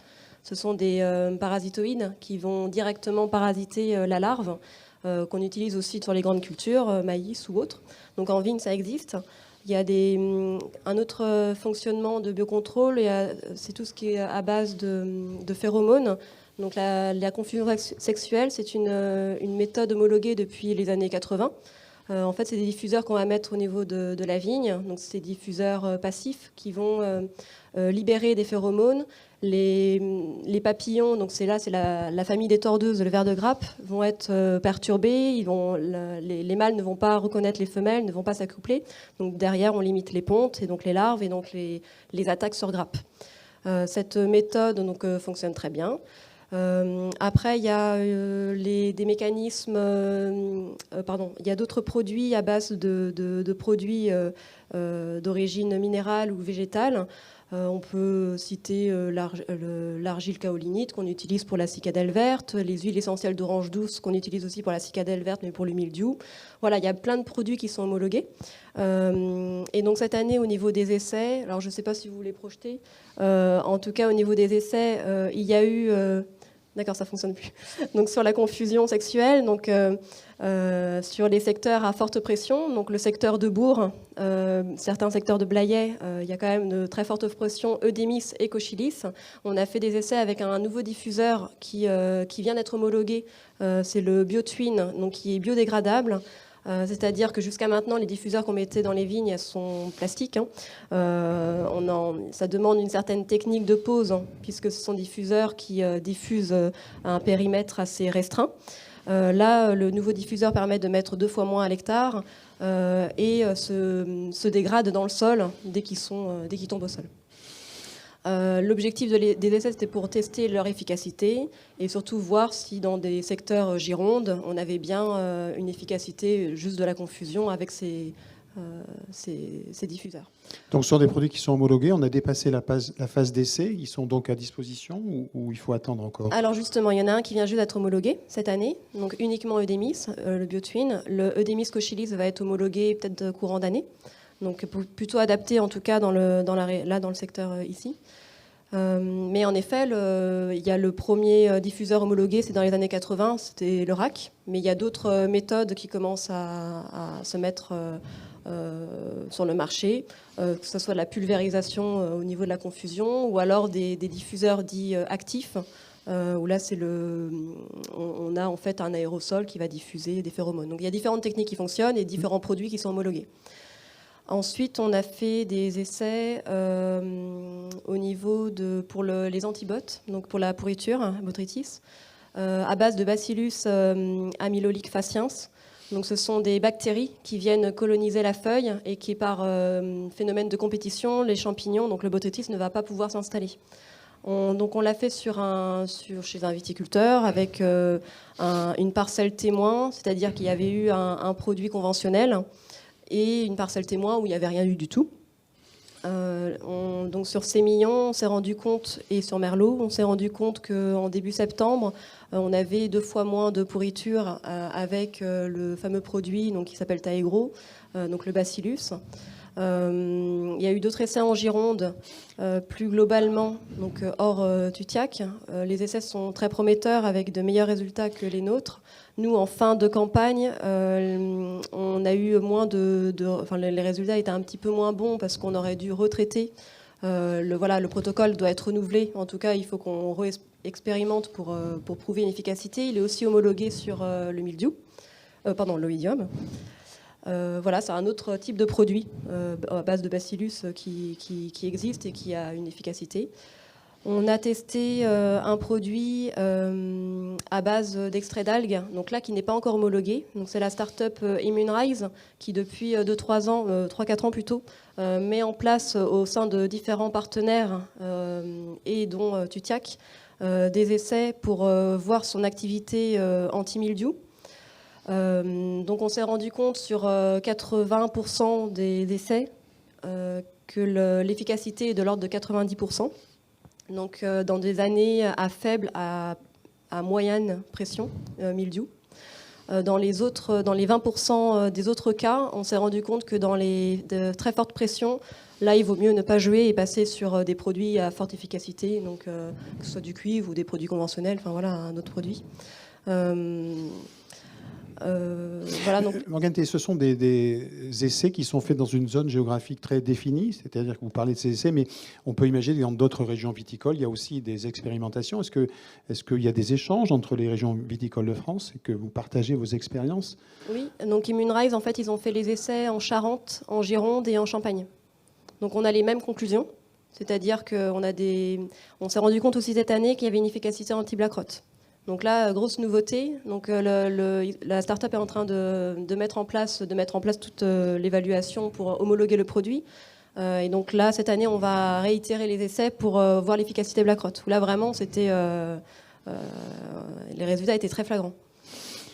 Ce sont des parasitoïdes qui vont directement parasiter la larve, qu'on utilise aussi sur les grandes cultures, maïs ou autres. Donc en vigne, ça existe. Il y a un autre fonctionnement de biocontrôle, c'est tout ce qui est à base de phéromones. Donc la confusion sexuelle, c'est une méthode homologuée depuis les années 80. En fait, c'est des diffuseurs qu'on va mettre au niveau de la vigne. Donc c'est des diffuseurs passifs qui vont libérer des phéromones. Les papillons, donc c'est la famille des tordeuses, le ver de grappe, vont être perturbés. Les mâles ne vont pas reconnaître les femelles, ne vont pas s'accoupler. Donc derrière, on limite les pontes et donc les larves et donc les attaques sur grappe. Cette méthode donc fonctionne très bien. Après, il y a des mécanismes. Il y a d'autres produits à base de produits d'origine minérale ou végétale. On peut citer l'argile kaolinite qu'on utilise pour la cicadelle verte, les huiles essentielles d'orange douce qu'on utilise aussi pour la cicadelle verte, mais pour le mildiou. Voilà, il y a plein de produits qui sont homologués. Et donc cette année, au niveau des essais, alors je ne sais pas si vous voulez projeter, en tout cas au niveau des essais, il y a eu... D'accord, ça ne fonctionne plus. Donc sur la confusion sexuelle, donc, sur les secteurs à forte pression, donc le secteur de Bourg, certains secteurs de Blayais, il y a quand même de très forte pression, Eudémis et Cochilis. On a fait des essais avec un nouveau diffuseur qui vient d'être homologué, c'est le BioTwin, donc qui est biodégradable. C'est-à-dire que jusqu'à maintenant, les diffuseurs qu'on mettait dans les vignes, elles sont plastiques. Ça demande une certaine technique de pose, puisque ce sont diffuseurs qui diffusent à un périmètre assez restreint. Là, le nouveau diffuseur permet de mettre 2 fois moins à l'hectare et se dégrade dans le sol dès qu'ils tombent au sol. L'objectif des essais, c'était pour tester leur efficacité et surtout voir si dans des secteurs Gironde, on avait bien une efficacité juste de la confusion avec ces diffuseurs. Donc sur des produits qui sont homologués, on a dépassé la phase d'essai, ils sont donc à disposition ou il faut attendre encore ? Alors justement, il y en a un qui vient juste d'être homologué cette année, donc uniquement Eudémis, le BioTwin. Le Eudémis Cochilis va être homologué peut-être courant d'année. Donc plutôt adapté en tout cas dans le secteur ici. Mais en effet, il y a le premier diffuseur homologué, c'est dans les années 80, c'était le RAC. Mais il y a d'autres méthodes qui commencent à se mettre sur le marché, que ce soit la pulvérisation au niveau de la confusion ou alors des diffuseurs dits actifs. Où là, on a en fait un aérosol qui va diffuser des phéromones. Donc il y a différentes techniques qui fonctionnent et différents produits qui sont homologués. Ensuite, on a fait des essais au niveau pour les antibotes, donc pour la pourriture, botrytis, à base de Bacillus amylolique faciens. Donc, ce sont des bactéries qui viennent coloniser la feuille et qui, par phénomène de compétition, les champignons, donc le botrytis, ne va pas pouvoir s'installer. Donc, on l'a fait chez un viticulteur avec une parcelle témoin, c'est-à-dire qu'il y avait eu un produit conventionnel et une parcelle témoin où il n'y avait rien eu du tout. Donc sur Sémillon, on s'est rendu compte, et sur Merlot, on s'est rendu compte qu'en début septembre, on avait 2 fois moins de pourriture avec le fameux produit donc, qui s'appelle Taegro, donc le Bacillus. Il y a eu d'autres essais en Gironde, plus globalement, donc hors Tutiac. Les essais sont très prometteurs avec de meilleurs résultats que les nôtres. Nous, en fin de campagne, on a eu les résultats étaient un petit peu moins bons parce qu'on aurait dû retraiter. Le protocole doit être renouvelé. En tout cas, il faut qu'on expérimente pour prouver une efficacité. Il est aussi homologué sur le mildiou, l'oïdium. C'est un autre type de produit à base de bacillus qui existe et qui a une efficacité. On a testé un produit à base d'extrait d'algues, donc là qui n'est pas encore homologué. Donc c'est la start-up Immunrise qui depuis 3-4 ans plutôt, met en place au sein de différents partenaires et dont Tutiac des essais pour voir son activité anti-mildiou. Donc on s'est rendu compte sur 80% des essais que l'efficacité est de l'ordre de 90%. Donc dans des années à faible à moyenne pression, mildiou. Dans les 20% des autres cas, on s'est rendu compte que dans de très fortes pressions, là il vaut mieux ne pas jouer et passer sur des produits à forte efficacité, donc que ce soit du cuivre ou des produits conventionnels, un autre produit. Morgane, ce sont des essais qui sont faits dans une zone géographique très définie, c'est-à-dire que vous parlez de ces essais, mais on peut imaginer que dans d'autres régions viticoles, il y a aussi des expérimentations. Est-ce qu'il y a des échanges entre les régions viticoles de France et que vous partagez vos expériences? Oui, donc Immunrise, en fait, ils ont fait les essais en Charente, en Gironde et en Champagne. Donc on a les mêmes conclusions, c'est-à-dire qu'on s'est rendu compte aussi cette année qu'il y avait une efficacité anti-black rot. Donc là, grosse nouveauté. Donc la start-up est en train de mettre en place toute l'évaluation pour homologuer le produit. Et donc là, cette année, on va réitérer les essais pour voir l'efficacité Black Rot. Là, vraiment, les résultats étaient très flagrants.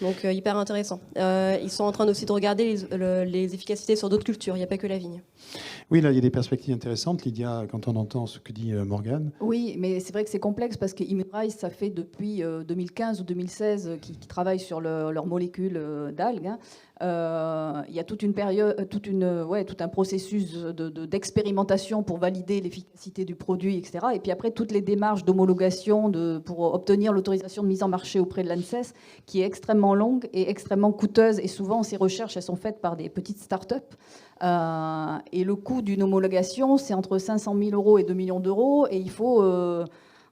Donc hyper intéressant. Ils sont en train aussi de regarder les efficacités sur d'autres cultures. Il n'y a pas que la vigne. Oui, là, il y a des perspectives intéressantes, Lydia, quand on entend ce que dit Morgane. Oui, mais c'est vrai que c'est complexe parce que Immunrise, ça fait depuis 2015 ou 2016 qu'ils travaillent sur leurs molécules d'algues. Il y a toute une période, tout un processus d'expérimentation pour valider l'efficacité du produit, etc. Et puis après, toutes les démarches d'homologation pour obtenir l'autorisation de mise en marché auprès de l'ANSES, qui est extrêmement longue et extrêmement coûteuse. Et souvent, ces recherches, elles sont faites par des petites start-up. Et le coût d'une homologation, c'est entre 500 000 euros et 2 millions d'euros. Et il faut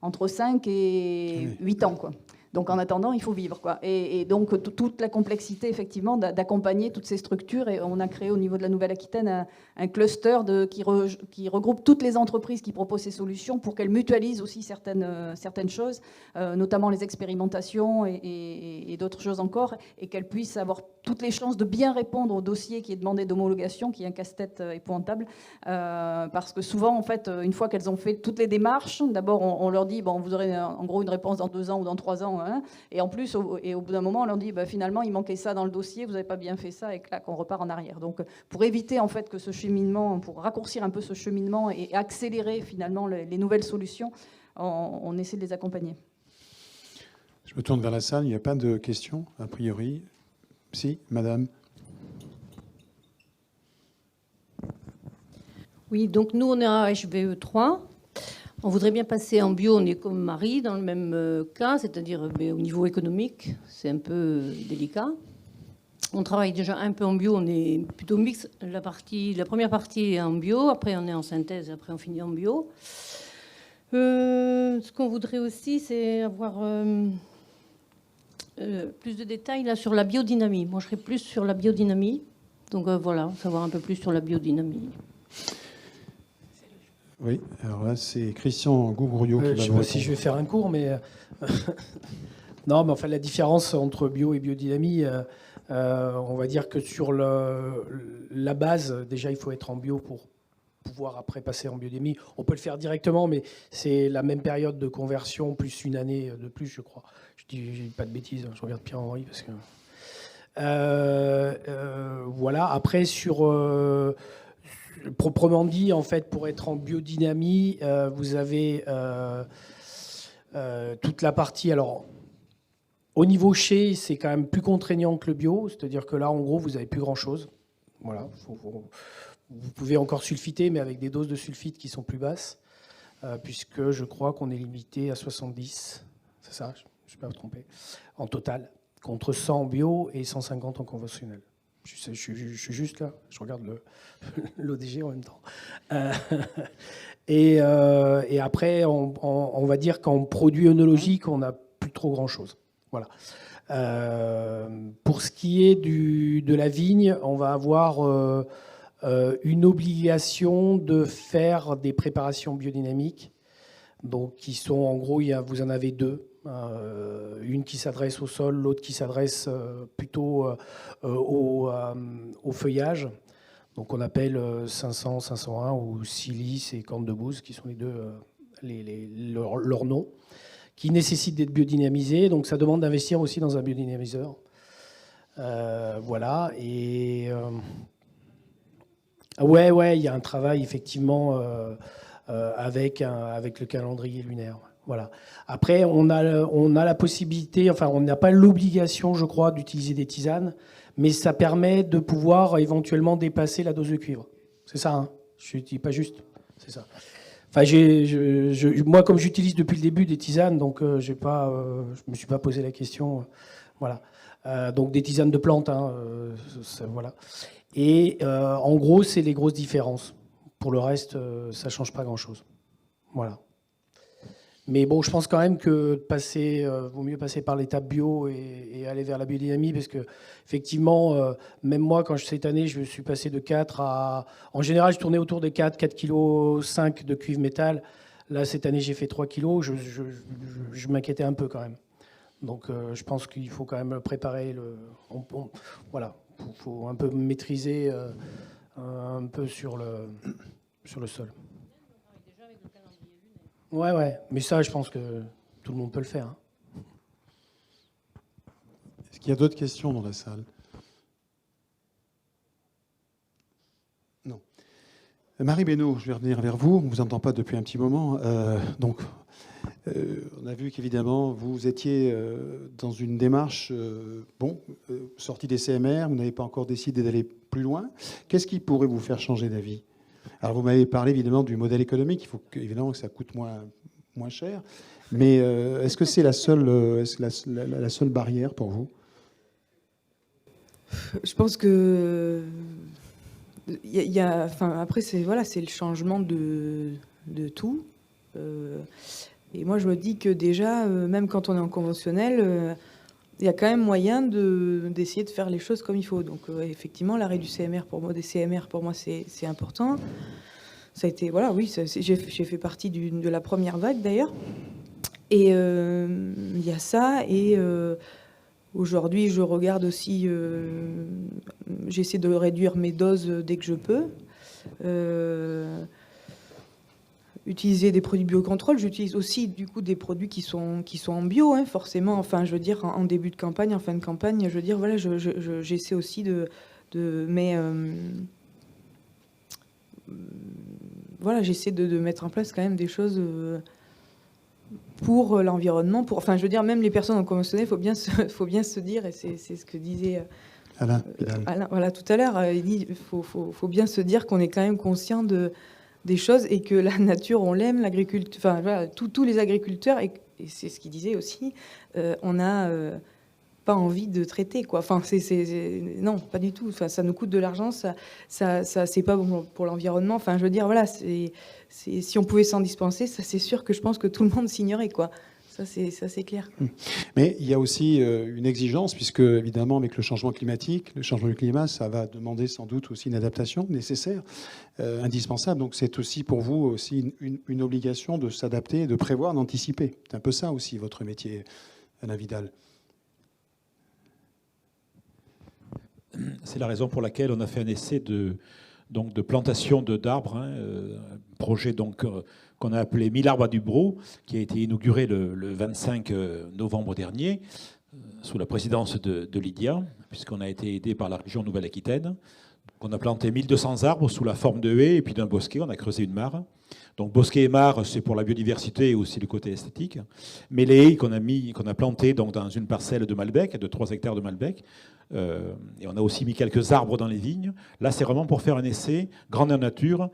entre 5 et 8 ans, quoi. Donc en attendant, il faut vivre, quoi. Et donc toute la complexité, effectivement, d'accompagner toutes ces structures. Et on a créé au niveau de la Nouvelle-Aquitaine un cluster qui regroupe toutes les entreprises qui proposent ces solutions pour qu'elles mutualisent aussi certaines choses, notamment les expérimentations et d'autres choses encore, et qu'elles puissent avoir toutes les chances de bien répondre au dossier qui est demandé d'homologation, qui est un casse-tête épouvantable. Parce que souvent, en fait, une fois qu'elles ont fait toutes les démarches, d'abord on leur dit, bon, vous aurez en gros une réponse dans 2 ans ou dans 3 ans. Et en plus, au bout d'un moment, on leur dit finalement, il manquait ça dans le dossier, vous n'avez pas bien fait ça, et clac, on repart en arrière. Donc, pour éviter en fait que ce cheminement, pour raccourcir un peu ce cheminement et accélérer finalement les nouvelles solutions, on essaie de les accompagner. Je me tourne vers la salle, il n'y a pas de questions, a priori. Si, madame. Oui, donc nous, on est à HVE3. On voudrait bien passer en bio, on est comme Marie dans le même cas, c'est-à-dire au niveau économique, c'est un peu délicat. On travaille déjà un peu en bio, on est plutôt mix. La première partie est en bio, après on est en synthèse, après on finit en bio. Ce qu'on voudrait aussi, c'est avoir plus de détails là, sur la biodynamie. Moi, je serais plus sur la biodynamie. Donc voilà, savoir un peu plus sur la biodynamie. Oui, alors là, c'est Christian Gougouriot qui va Je ne sais nous pas si je vais faire un cours, mais... non, mais enfin, la différence entre bio et biodynamie, on va dire que sur la base, déjà, il faut être en bio pour pouvoir après passer en biodynamie. On peut le faire directement, mais c'est la même période de conversion, plus une année de plus, je crois. Je dis pas de bêtises, je regarde Pierre-Henri, parce que... voilà, après, proprement dit, en fait, pour être en biodynamie, vous avez toute la partie... Alors, au niveau chai, c'est quand même plus contraignant que le bio, c'est-à-dire que là, en gros, vous n'avez plus grand-chose. Voilà, vous pouvez encore sulfiter, mais avec des doses de sulfite qui sont plus basses, puisque je crois qu'on est limité à 70, c'est ça, je ne suis pas trompé, en total, contre 100 en bio et 150 en conventionnel. Je suis juste là, je regarde l'ODG en même temps. Et après, on va dire qu'en produit œnologique, on n'a plus trop grand-chose. Voilà. Pour ce qui est de la vigne, on va avoir une obligation de faire des préparations biodynamiques, donc qui sont en gros, vous en avez deux. Une qui s'adresse au sol, l'autre qui s'adresse plutôt au feuillage. Donc on appelle 500, 501 ou silice et corne de bouse, qui sont les deux leurs noms, qui nécessitent d'être biodynamisés. Donc ça demande d'investir aussi dans un biodynamiseur. Voilà. Et ouais, il y a un travail effectivement avec le calendrier lunaire. Voilà. Après, on a la possibilité, enfin, on n'a pas l'obligation, je crois, d'utiliser des tisanes, mais ça permet de pouvoir éventuellement dépasser la dose de cuivre. C'est ça, hein? Je ne dis pas juste. C'est ça. Enfin, moi, comme j'utilise depuis le début des tisanes, donc je ne me suis pas posé la question. Voilà. Donc des tisanes de plantes, hein, voilà. Et en gros, c'est les grosses différences. Pour le reste, ça ne change pas grand-chose. Voilà. Mais bon, je pense quand même que vaut mieux passer par l'étape bio et aller vers la biodynamie, parce que effectivement, même moi, cette année, je suis passé de 4 à... En général, je tournais autour des 4 kg de cuivre métal. Là, cette année, j'ai fait 3 kg. Je m'inquiétais un peu quand même. Donc, je pense qu'il faut quand même préparer voilà, il faut un peu maîtriser un peu sur le sol. Ouais, mais ça, je pense que tout le monde peut le faire. Hein. Est-ce qu'il y a d'autres questions dans la salle? Non. Marie Beynaud, je vais revenir vers vous. On ne vous entend pas depuis un petit moment. On a vu qu'évidemment, vous étiez dans une démarche, sortie des CMR, vous n'avez pas encore décidé d'aller plus loin. Qu'est-ce qui pourrait vous faire changer d'avis? Alors, vous m'avez parlé évidemment du modèle économique. Il faut évidemment que ça coûte moins cher. Mais est-ce que c'est la seule barrière pour vous? Je pense que après c'est le changement de tout. Et moi, je me dis que déjà, même quand on est en conventionnel, il y a quand même moyen d'essayer de faire les choses comme il faut. Donc, effectivement, l'arrêt du CMR, des CMR, pour moi, c'est important. Ça a été, voilà, oui, j'ai fait partie de la première vague, d'ailleurs. Et il y a ça. Et aujourd'hui, je regarde aussi... j'essaie de réduire mes doses dès que je peux. Utiliser des produits biocontrôle, j'utilise aussi du coup des produits qui sont en bio, hein, forcément. Enfin, je veux dire, en début de campagne, en fin de campagne, je veux dire, voilà, j'essaie aussi j'essaie de mettre en place quand même des choses pour l'environnement. Enfin, je veux dire, même les personnes en conventionnel, faut bien se dire, et c'est ce que disait Alain, voilà, tout à l'heure. Il dit, faut bien se dire qu'on est quand même conscient des choses et que la nature, on l'aime, l'agriculture, enfin voilà, tous les agriculteurs, et c'est ce qu'il disait aussi, on n'a pas envie de traiter, quoi. Enfin, non, pas du tout. Enfin, ça nous coûte de l'argent, ça c'est pas bon pour l'environnement. Enfin, je veux dire, voilà, si on pouvait s'en dispenser, ça c'est sûr que je pense que tout le monde signerait, quoi. Ça, c'est clair. Mais il y a aussi une exigence, puisque évidemment, avec le changement climatique, le changement du climat, ça va demander sans doute aussi une adaptation nécessaire, indispensable. Donc c'est aussi pour vous aussi une obligation de s'adapter, de prévoir, d'anticiper. C'est un peu ça aussi votre métier, Alain Vidal. C'est la raison pour laquelle on a fait un essai de plantation d'arbres, un projet qu'on a appelé 1000 arbres à Dubrow, qui a été inauguré le 25 novembre dernier, sous la présidence de Lydia, puisqu'on a été aidé par la région Nouvelle-Aquitaine. On a planté 1200 arbres sous la forme de haies et puis d'un bosquet, on a creusé une mare. Donc bosquet et mare, c'est pour la biodiversité et aussi le côté esthétique. Mais les haies qu'on a plantées dans une parcelle de Malbec, de 3 hectares de Malbec, et on a aussi mis quelques arbres dans les vignes. Là, c'est vraiment pour faire un essai grandeur nature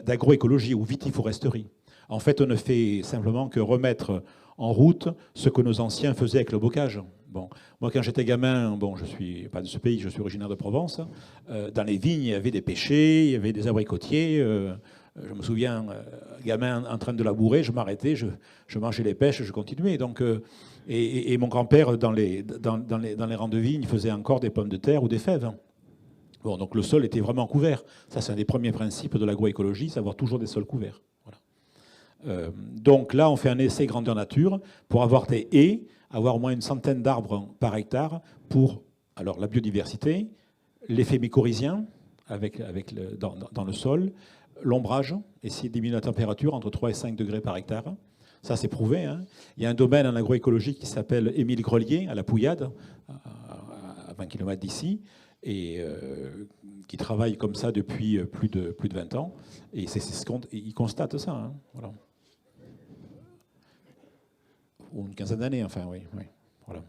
d'agroécologie ou vitiforesterie. En fait, on ne fait simplement que remettre en route ce que nos anciens faisaient avec le bocage. Bon, moi, quand j'étais gamin, je ne suis pas de ce pays, je suis originaire de Provence, dans les vignes, il y avait des pêchers, il y avait des abricotiers. Je me souviens, gamin en train de labourer, je m'arrêtais, je mangeais les pêches, je continuais. Donc, et mon grand-père, dans les rangs de vignes, faisait encore des pommes de terre ou des fèves. Bon, donc le sol était vraiment couvert. Ça, c'est un des premiers principes de l'agroécologie, c'est avoir toujours des sols couverts. Voilà. Donc là, on fait un essai grandeur nature pour avoir des haies, avoir au moins une centaine d'arbres par hectare pour la biodiversité, l'effet mycorhizien dans le sol, l'ombrage, essayer de diminuer la température entre 3 et 5 degrés par hectare. Ça, c'est prouvé. Hein. Il y a un domaine en agroécologie qui s'appelle Émile Grelier, à la Pouillade, à 20 km d'ici, et qui travaille comme ça depuis plus de 20 ans. Et il constate ça. Hein. Voilà. Ou une quinzaine d'années, enfin, oui. Voilà.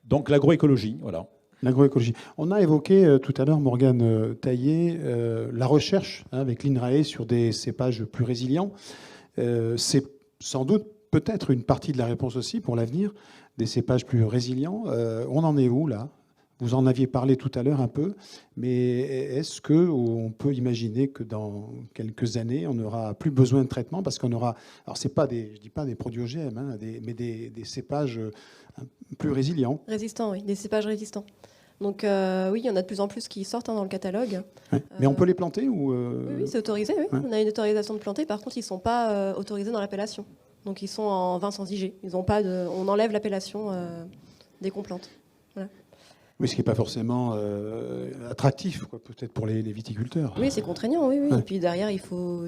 Donc, l'agroécologie, voilà. L'agroécologie. On a évoqué tout à l'heure, Morgane Taillé, la recherche avec l'INRAE sur des cépages plus résilients. C'est sans doute peut-être une partie de la réponse aussi pour l'avenir, des cépages plus résilients. On en est où là ? Vous en aviez parlé tout à l'heure un peu, mais est-ce qu'on peut imaginer que dans quelques années, on n'aura plus besoin de traitement parce qu'on aura... Alors, je ne dis pas des produits OGM, hein, mais des cépages plus résilients. Résistants, oui, des cépages résistants. Donc oui, il y en a de plus en plus qui sortent dans le catalogue. Ouais. Mais on peut les planter ou Oui, c'est autorisé, oui. Ouais. On a une autorisation de planter. Par contre, ils ne sont pas autorisés dans l'appellation. Donc ils sont en vin sans IG. Ils ont pas on enlève l'appellation dès qu'on plante. Voilà. Oui, ce qui n'est pas forcément attractif, peut-être pour les viticulteurs. Oui, c'est contraignant, oui. Ouais. Et puis derrière, il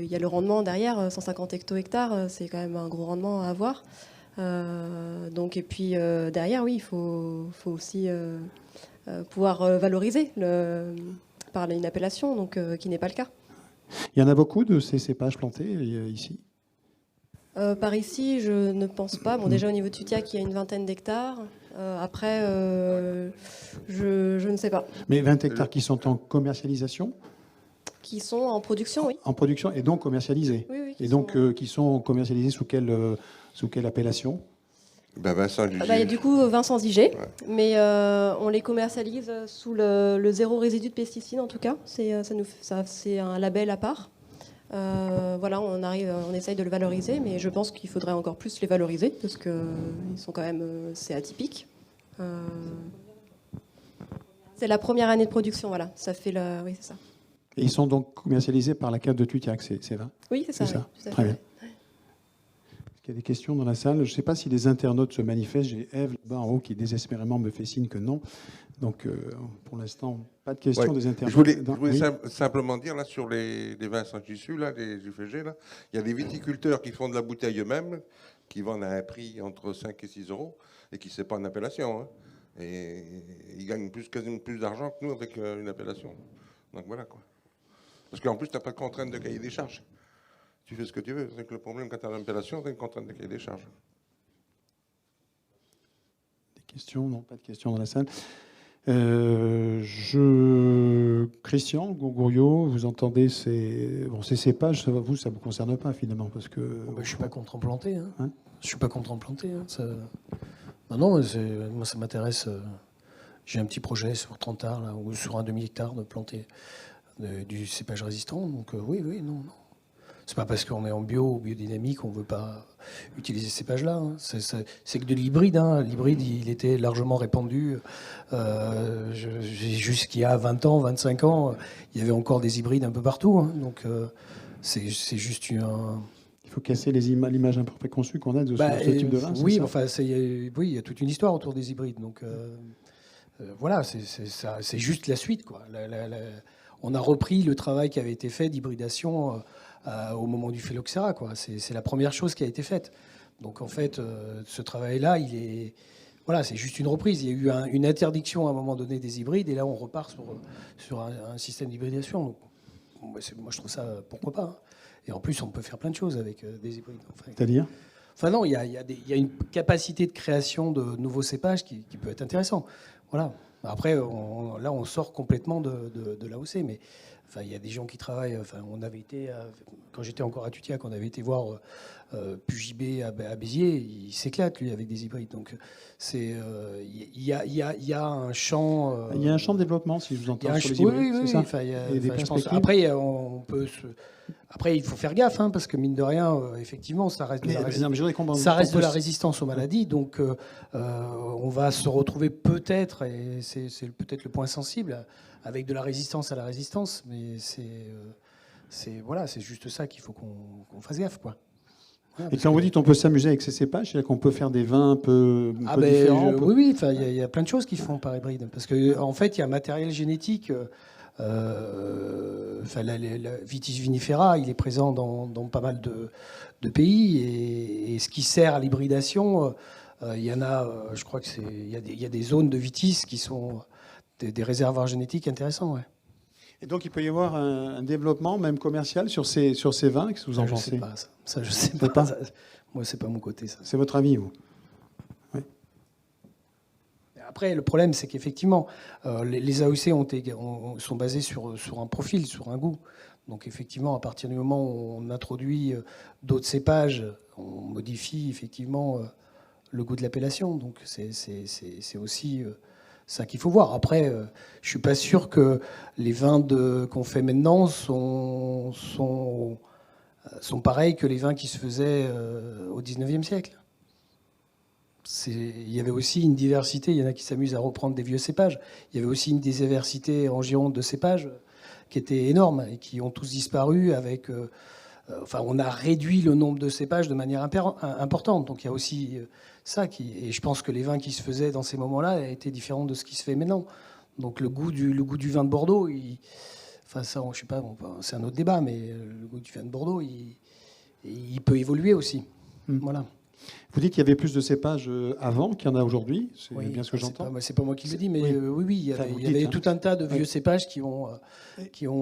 y a le rendement derrière, 150 hecto-hectares, c'est quand même un gros rendement à avoir. Donc, et puis derrière, oui, il faut aussi pouvoir valoriser par une appellation, donc, qui n'est pas le cas. Il y en a beaucoup de ces cépages plantés ici ? Par ici, je ne pense pas. Bon, déjà au niveau de Tutiac, il y a une vingtaine d'hectares. Après, je ne sais pas. Mais 20 hectares qui sont en commercialisation ? Qui sont en production, oui. En production et donc commercialisés. Oui, et donc qui sont commercialisés sous quelle appellation ? Vincent Gigé. Il y a du coup Vincent Gigé, ouais. Mais on les commercialise sous le zéro résidu de pesticides en tout cas. C'est un label à part. Voilà, on essaye de le valoriser, mais je pense qu'il faudrait encore plus les valoriser parce que ils sont quand même, c'est atypique. C'est la première année de production, voilà. Ça fait oui, c'est ça. Et ils sont donc commercialisés par la cave de Tutiac, c'est ça ? Oui, c'est ça. Oui, très bien. Est-ce qu'il y a des questions dans la salle ? Je ne sais pas si les internautes se manifestent. J'ai Ève là-bas en haut qui désespérément me fait signe que non. Donc, pour l'instant, pas de questions des internautes. Je voulais simplement dire, là, sur les vins sans tissu, là, les UFG, là, il y a des viticulteurs qui font de la bouteille eux-mêmes, qui vendent à un prix entre 5 et 6 euros, et qui ne sont pas une appellation. Hein. Et ils gagnent quasiment plus d'argent que nous avec une appellation. Donc, voilà, quoi. Parce qu'en plus, tu n'as pas de contrainte de cahier des charges. Tu fais ce que tu veux. C'est que le problème, quand tu as l'appellation, tu as une contrainte de cahier des charges. Des questions ? Non, pas de questions dans la salle. Christian Gourgourio, vous entendez ces cépages, ça vous concerne pas finalement parce que. Je suis pas contre en planter. Hein. Je suis pas contre en planter. Hein. Ça... non, moi ça m'intéresse. J'ai un petit projet sur 30 arts là, ou sur un demi-hectare de planter du cépage résistant. Donc oui, non. C'est pas parce qu'on est en bio ou biodynamique qu'on veut pas utiliser ces cépages-là. Hein. C'est que de l'hybride. Hein. L'hybride, il était largement répandu. Jusqu'il y a 20 ans, 25 ans, il y avait encore des hybrides un peu partout. Hein. Donc c'est juste un... Il faut casser l'image un peu préconçue qu'on a de ce type de vin. Oui, enfin, il y a toute une histoire autour des hybrides. Donc voilà, c'est juste la suite, quoi. On a repris le travail qui avait été fait d'hybridation au moment du phylloxéra, quoi. C'est la première chose qui a été faite. Donc en fait, ce travail-là, voilà, c'est juste une reprise. Il y a eu une interdiction à un moment donné des hybrides, et là on repart sur un système d'hybridation. Donc, moi je trouve ça, pourquoi pas. Hein. Et en plus, on peut faire plein de choses avec des hybrides. Enfin, c'est-à-dire ? Enfin non, il y a une capacité de création de nouveaux cépages qui peut être intéressant. Voilà. Après, là, on sort complètement de l'AOC, mais enfin, il y a des gens qui travaillent. Enfin, on avait été, quand j'étais encore à Tutiac, on avait été voir Pujibé à Béziers. Il s'éclate lui avec des hybrides. Donc, il y a un champ. Il y a un champ de développement, si je vous entends, sur les hybrides. Oui, c'est ça. Enfin, des perspectives. Après, on peut Après, il faut faire gaffe, hein, parce que mine de rien, effectivement, ça reste de la résistance aux maladies. Donc, on va se retrouver peut-être, et c'est peut-être le point sensible, avec de la résistance à la résistance. Mais c'est juste ça qu'il faut qu'on fasse gaffe, quoi. Voilà, et quand vous dites qu'on peut s'amuser avec ces cépages, c'est-à-dire qu'on peut faire des vins un peu différents. Oui, il y a plein de choses qui se font par hybride, parce que en fait, il y a un matériel génétique. La Vitis vinifera, il est présent dans pas mal de pays, et ce qui sert à l'hybridation, il y en a, je crois que il y a des zones de Vitis qui sont des réservoirs génétiques intéressants. Ouais. Et donc il peut y avoir un développement même commercial sur ces vins, qu'est-ce que vous en pensez ? Je sais pas, ça je sais pas. Moi, c'est pas mon côté, ça. C'est votre avis, vous ? Après, le problème, c'est qu'effectivement, les AOC sont basés sur un profil, sur un goût. Donc, effectivement, à partir du moment où on introduit d'autres cépages, on modifie effectivement le goût de l'appellation. Donc, c'est aussi ça qu'il faut voir. Après, je suis pas sûr que les vins qu'on fait maintenant sont pareils que les vins qui se faisaient au XIXe siècle. Il y avait aussi une diversité, il y en a qui s'amusent à reprendre des vieux cépages, il y avait aussi une diversité en Gironde de cépages qui était énorme et qui ont tous disparu avec... on a réduit le nombre de cépages de manière importante, donc il y a aussi ça et je pense que les vins qui se faisaient dans ces moments-là étaient différents de ce qui se fait maintenant. Donc le goût du vin de Bordeaux, je sais pas, c'est un autre débat, mais le goût du vin de Bordeaux, il peut évoluer aussi. Voilà. Vous dites qu'il y avait plus de cépages avant qu'il y en a aujourd'hui, c'est bien ce que j'entends. C'est pas moi qui le dis, mais oui, il y avait tout un tas de vieux cépages qui ont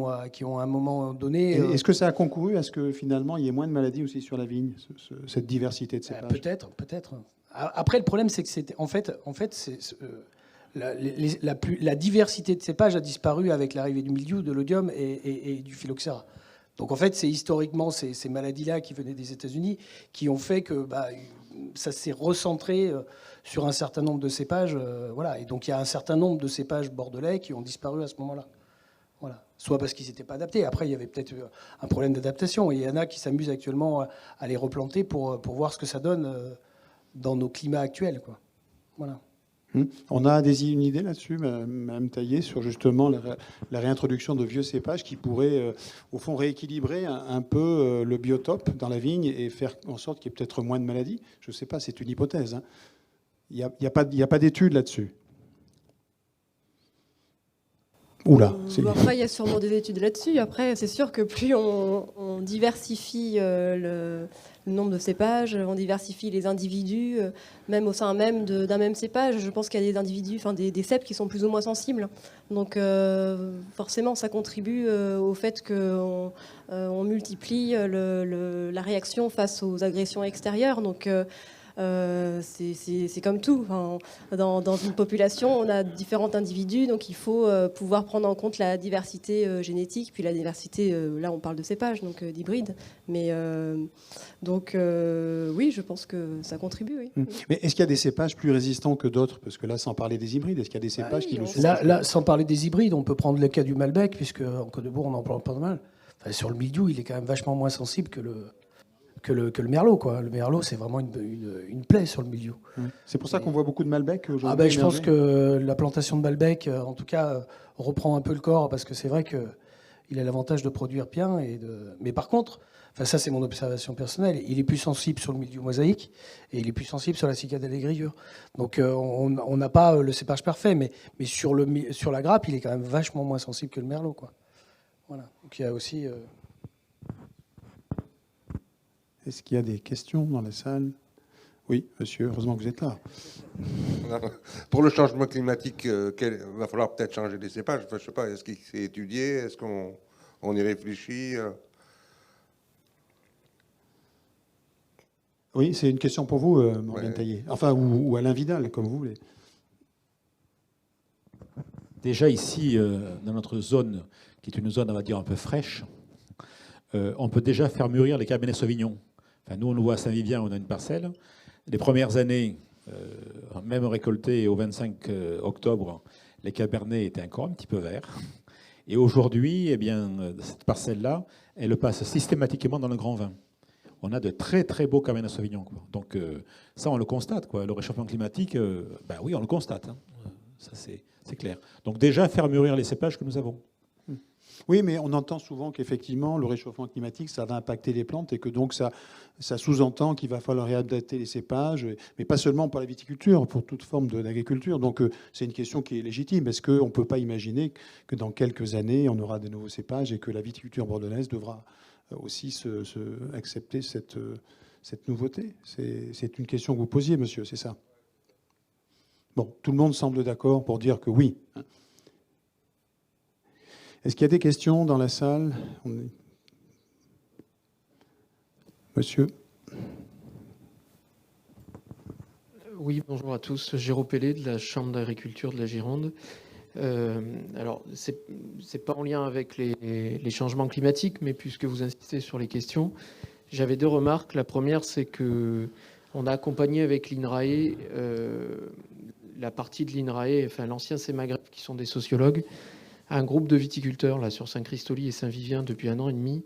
à un moment donné... Est-ce que ça a concouru à ce que finalement il y ait moins de maladies aussi sur la vigne, cette diversité de cépages ? Peut-être. Après, le problème, c'est que la diversité de cépages a disparu avec l'arrivée du mildiou, de l'oïdium et du phylloxéra. Donc en fait, c'est historiquement ces maladies-là qui venaient des États-Unis qui ont fait que ça s'est recentré sur un certain nombre de cépages. Voilà. Et donc il y a un certain nombre de cépages bordelais qui ont disparu à ce moment-là. Voilà. Soit parce qu'ils n'étaient pas adaptés. Après, il y avait peut-être un problème d'adaptation. Et il y en a qui s'amusent actuellement à les replanter pour voir ce que ça donne dans nos climats actuels, quoi. Voilà. On a une idée là-dessus, Mme Taillé, sur justement la réintroduction de vieux cépages qui pourraient, au fond, rééquilibrer un peu le biotope dans la vigne et faire en sorte qu'il y ait peut-être moins de maladies. Je ne sais pas, c'est une hypothèse. Hein. Il n'y a pas d'études là-dessus. Oula. Il y a sûrement des études là-dessus. Après, c'est sûr que plus on diversifie le nombre de cépages, on diversifie les individus, même au sein même d'un même cépage. Je pense qu'il y a des individus, des cèpes qui sont plus ou moins sensibles. Donc forcément, ça contribue au fait qu'on multiplie la réaction face aux agressions extérieures. Donc c'est comme tout. Dans une population, on a différents individus, donc il faut pouvoir prendre en compte la diversité génétique, puis la diversité, là on parle de cépages, donc d'hybrides. Mais oui, je pense que ça contribue. Oui. Mais est-ce qu'il y a des cépages plus résistants que d'autres ? Parce que là, sans parler des hybrides, est-ce qu'il y a des cépages qui le sont ? Là, sans parler des hybrides, on peut prendre le cas du Malbec, puisque en Côte-de-Bourg, on en parle pas mal. sur le mildiou, il est quand même vachement moins sensible que le merlot, quoi. Le merlot, c'est vraiment une plaie sur le mildiou. C'est pour ça qu'on voit beaucoup de Malbec aujourd'hui. Ah ben, je pense que la plantation de Malbec, en tout cas, reprend un peu le corps, parce que c'est vrai qu'il a l'avantage de produire bien. Mais par contre, enfin ça c'est mon observation personnelle, il est plus sensible sur le mildiou mosaïque et il est plus sensible sur la cicadelle et grillure. Donc on n'a pas le cépage parfait, mais sur la grappe, il est quand même vachement moins sensible que le merlot, quoi. Voilà. Donc il y a aussi... Est-ce qu'il y a des questions dans la salle? Oui, monsieur, heureusement que vous êtes là. Pour le changement climatique, il va falloir peut-être changer les cépages. Enfin, je sais pas, est-ce qu'il s'est étudié? Est-ce qu'on y réfléchit? Oui, c'est une question pour vous, Morgane Taillé. Enfin, ou Alain Vidal, comme vous voulez. Déjà ici, dans notre zone, qui est une zone, on va dire, un peu fraîche, on peut déjà faire mûrir les Cabernet Sauvignon. Enfin, nous, on le voit à Saint-Vivien, on a une parcelle. Les premières années, même récoltées au 25 octobre, les Cabernets étaient encore un petit peu verts. Et aujourd'hui, eh bien, cette parcelle-là, elle passe systématiquement dans le grand vin. On a de très très beaux Cabernet Sauvignon, quoi. Donc ça, on le constate, quoi. Le réchauffement climatique, ben oui, on le constate, hein. Ça, c'est clair. Donc déjà, faire mûrir les cépages que nous avons. Oui, mais on entend souvent qu'effectivement, le réchauffement climatique, ça va impacter les plantes et que donc ça sous-entend qu'il va falloir réadapter les cépages, mais pas seulement pour la viticulture, pour toute forme d'agriculture. Donc c'est une question qui est légitime. Est-ce qu'on ne peut pas imaginer que dans quelques années, on aura de nouveaux cépages et que la viticulture bordelaise devra aussi accepter cette nouveauté? C'est une question que vous posiez, monsieur, c'est ça? Bon, tout le monde semble d'accord pour dire que oui. Est-ce qu'il y a des questions dans la salle? Monsieur? Oui, bonjour à tous. Jérôme Pellet de la Chambre d'agriculture de la Gironde. Alors, c'est pas en lien avec les changements climatiques, mais puisque vous insistez sur les questions, j'avais deux remarques. La première, c'est que on a accompagné avec l'INRAE, la partie de l'INRAE, enfin l'ancien CEMAGREF, qui sont des sociologues, un groupe de viticulteurs là sur Saint-Christoli et Saint-Vivien depuis 1 an et demi,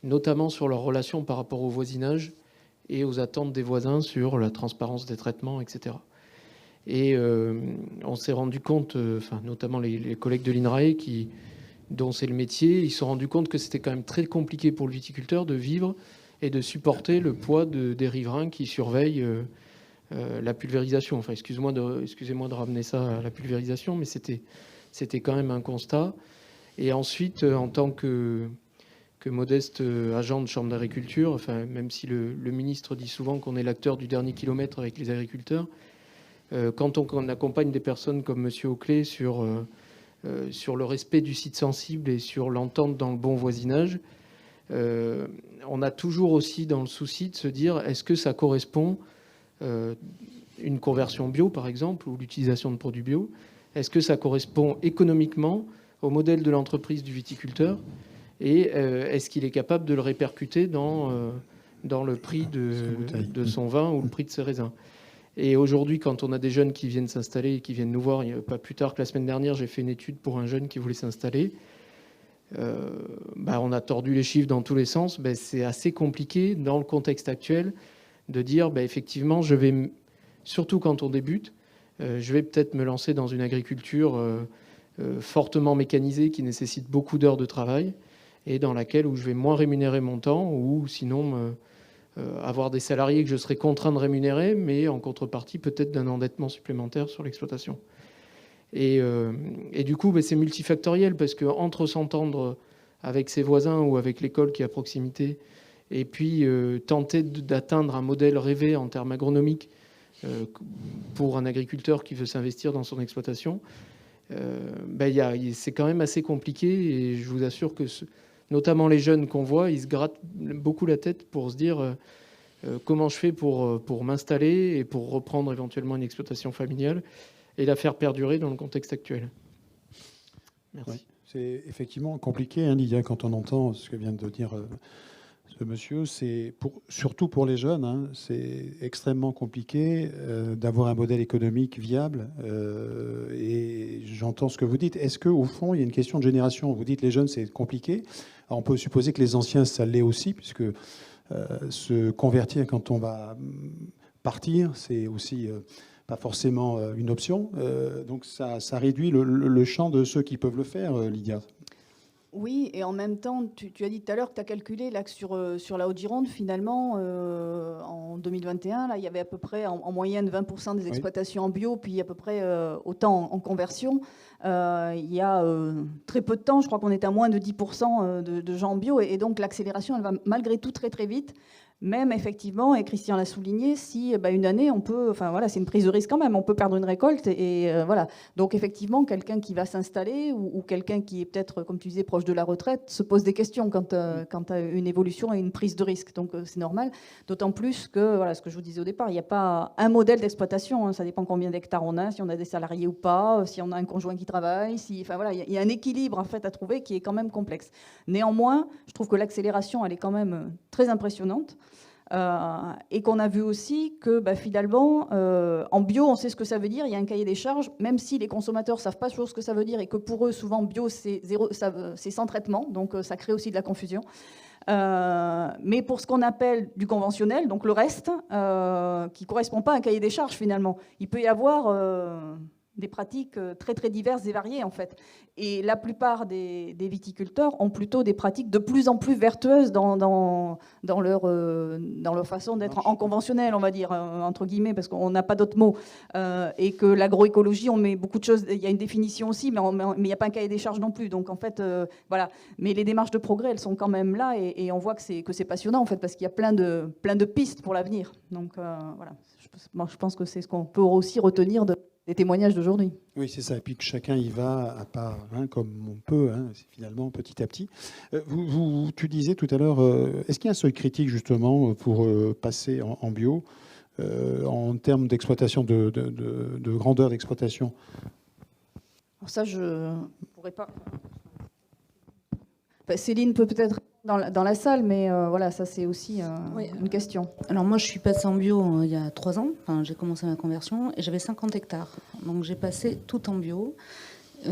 notamment sur leurs relations par rapport au voisinage et aux attentes des voisins sur la transparence des traitements, etc. Et on s'est rendu compte, enfin notamment les collègues de l'INRAE dont c'est le métier, ils se sont rendus compte que c'était quand même très compliqué pour le viticulteur de vivre et de supporter le poids des riverains qui surveillent la pulvérisation. Enfin, excusez-moi de ramener ça à la pulvérisation, mais c'était quand même un constat. Et ensuite, en tant que modeste agent de chambre d'agriculture, enfin, même si le ministre dit souvent qu'on est l'acteur du dernier kilomètre avec les agriculteurs, quand on accompagne des personnes comme Monsieur Auclé sur le respect du site sensible et sur l'entente dans le bon voisinage, on a toujours aussi dans le souci de se dire est-ce que ça correspond, une conversion bio par exemple, ou l'utilisation de produits bio, est-ce que ça correspond économiquement au modèle de l'entreprise du viticulteur et est-ce qu'il est capable de le répercuter dans le prix de son vin ou le prix de ses raisins. Et aujourd'hui, quand on a des jeunes qui viennent s'installer et qui viennent nous voir, pas plus tard que la semaine dernière, j'ai fait une étude pour un jeune qui voulait s'installer. On a tordu les chiffres dans tous les sens. C'est assez compliqué dans le contexte actuel de dire effectivement, surtout quand on débute, je vais peut-être me lancer dans une agriculture fortement mécanisée qui nécessite beaucoup d'heures de travail et dans laquelle où je vais moins rémunérer mon temps ou sinon avoir des salariés que je serai contraint de rémunérer, mais en contrepartie peut-être d'un endettement supplémentaire sur l'exploitation. Et du coup, c'est multifactoriel parce qu'entre s'entendre avec ses voisins ou avec l'école qui est à proximité et puis tenter d'atteindre un modèle rêvé en termes agronomiques pour un agriculteur qui veut s'investir dans son exploitation, c'est quand même assez compliqué et je vous assure que notamment les jeunes qu'on voit, ils se grattent beaucoup la tête pour se dire comment je fais pour m'installer et pour reprendre éventuellement une exploitation familiale et la faire perdurer dans le contexte actuel. Merci. Oui, c'est effectivement compliqué, Lydia, quand on entend ce que vient de dire ce monsieur, surtout pour les jeunes, hein, c'est extrêmement compliqué d'avoir un modèle économique viable. Et j'entends ce que vous dites. Est-ce qu'au fond, il y a une question de génération? Vous dites les jeunes, c'est compliqué. Alors, on peut supposer que les anciens, ça l'est aussi, puisque se convertir quand on va partir, c'est aussi pas forcément une option. Donc ça réduit le champ de ceux qui peuvent le faire, Lydia. Oui, et en même temps, tu as dit tout à l'heure que tu as calculé là, que sur la Haute-Gironde, finalement, en 2021, là, il y avait à peu près en moyenne 20% des exploitations en bio, puis à peu près autant en conversion. Il y a très peu de temps, je crois qu'on était à moins de 10% de gens en bio, et donc l'accélération, elle va malgré tout très très vite. Même effectivement, et Christian l'a souligné, si une année on peut, enfin voilà, c'est une prise de risque quand même, on peut perdre une récolte et voilà. Donc effectivement, quelqu'un qui va s'installer ou quelqu'un qui est peut-être, comme tu disais, proche de la retraite, se pose des questions quand tu as une évolution et une prise de risque. Donc c'est normal. D'autant plus que voilà, ce que je vous disais au départ, il n'y a pas un modèle d'exploitation. Hein, ça dépend combien d'hectares on a, si on a des salariés ou pas, si on a un conjoint qui travaille, enfin voilà, il y a un équilibre en fait à trouver qui est quand même complexe. Néanmoins, je trouve que l'accélération, elle est quand même très impressionnante. Et qu'on a vu aussi que finalement, en bio, on sait ce que ça veut dire, il y a un cahier des charges, même si les consommateurs ne savent pas toujours ce que ça veut dire et que pour eux, souvent, bio, c'est sans traitement, donc ça crée aussi de la confusion. Mais pour ce qu'on appelle du conventionnel, donc le reste, qui ne correspond pas à un cahier des charges finalement, il peut y avoir des pratiques très très diverses et variées en fait. Et la plupart des viticulteurs ont plutôt des pratiques de plus en plus vertueuses dans leur façon d'être en conventionnel, on va dire, entre guillemets, parce qu'on n'a pas d'autres mots. Et que l'agroécologie, on met beaucoup de choses, il y a une définition aussi, mais il n'y a pas un cahier des charges non plus. Donc en fait, voilà. Mais les démarches de progrès, elles sont quand même là et on voit que c'est passionnant en fait, parce qu'il y a plein de pistes pour l'avenir. Donc voilà, je pense que c'est ce qu'on peut aussi retenir des témoignages d'aujourd'hui. Oui, c'est ça. Et puis que chacun y va à part, hein, comme on peut, hein, finalement, petit à petit. Tu disais tout à l'heure, est-ce qu'il y a un seuil critique, justement, pour passer en bio, en termes d'exploitation, de grandeur d'exploitation? Alors ça, je ne pourrais pas... Céline peut-être dans la salle, mais voilà, ça c'est aussi une question. Alors moi je suis passée en bio il y a 3 ans, enfin, j'ai commencé ma conversion et j'avais 50 hectares. Donc j'ai passé tout en bio.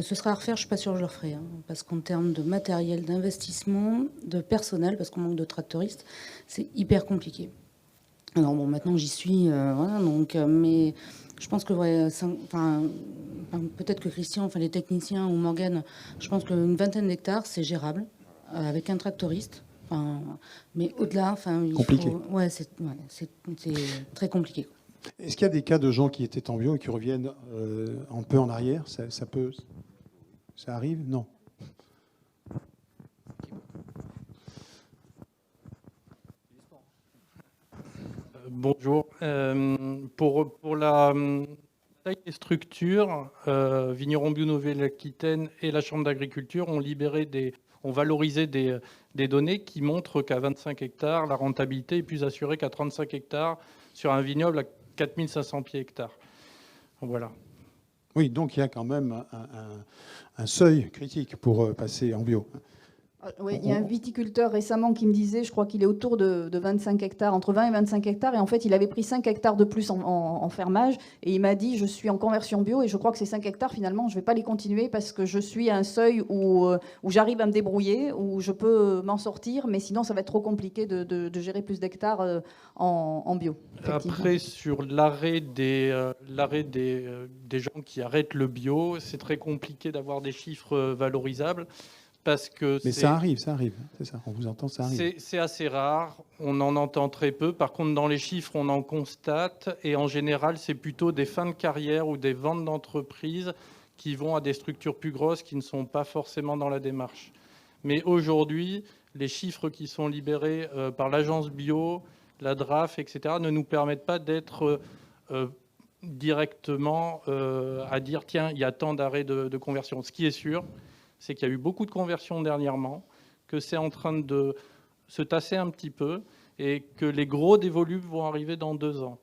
Ce sera à refaire, je suis pas sûre que je le referai, hein, parce qu'en termes de matériel, d'investissement, de personnel, parce qu'on manque de tracteuristes, c'est hyper compliqué. Alors bon, maintenant j'y suis, voilà, donc, mais je pense que ouais, peut-être que Christian, enfin les techniciens ou Morgane, je pense qu'une vingtaine d'hectares c'est gérable. Avec un tractoriste, mais au-delà, compliqué. C'est très compliqué. Est-ce qu'il y a des cas de gens qui étaient en bio et qui reviennent un peu en arrière? Ça arrive? Non. Bonjour. Pour la taille des structures, Vignerons Bio Nouvelle-Aquitaine et la Chambre d'agriculture ont valorisé des données qui montrent qu'à 25 hectares, la rentabilité est plus assurée qu'à 35 hectares sur un vignoble à 4500 pieds hectares. Voilà. Oui, donc il y a quand même un seuil critique pour passer en bio. Oui, il y a un viticulteur récemment qui me disait, je crois qu'il est autour de 25 hectares, entre 20 et 25 hectares, et en fait, il avait pris 5 hectares de plus en fermage, et il m'a dit, je suis en conversion bio, et je crois que ces 5 hectares, finalement, je ne vais pas les continuer parce que je suis à un seuil où j'arrive à me débrouiller, où je peux m'en sortir, mais sinon, ça va être trop compliqué de gérer plus d'hectares en bio. Après, sur l'arrêt des gens qui arrêtent le bio, c'est très compliqué d'avoir des chiffres valorisables. Mais ça arrive, c'est ça, on vous entend, ça arrive. C'est assez rare, on en entend très peu. Par contre, dans les chiffres, on en constate. Et en général, c'est plutôt des fins de carrière ou des ventes d'entreprises qui vont à des structures plus grosses qui ne sont pas forcément dans la démarche. Mais aujourd'hui, les chiffres qui sont libérés par l'agence bio, la DRAF, etc., ne nous permettent pas d'être directement à dire, tiens, il y a tant d'arrêts de conversion. Ce qui est sûr, c'est qu'il y a eu beaucoup de conversions dernièrement, que c'est en train de se tasser un petit peu et que les gros des volumes vont arriver dans 2 ans.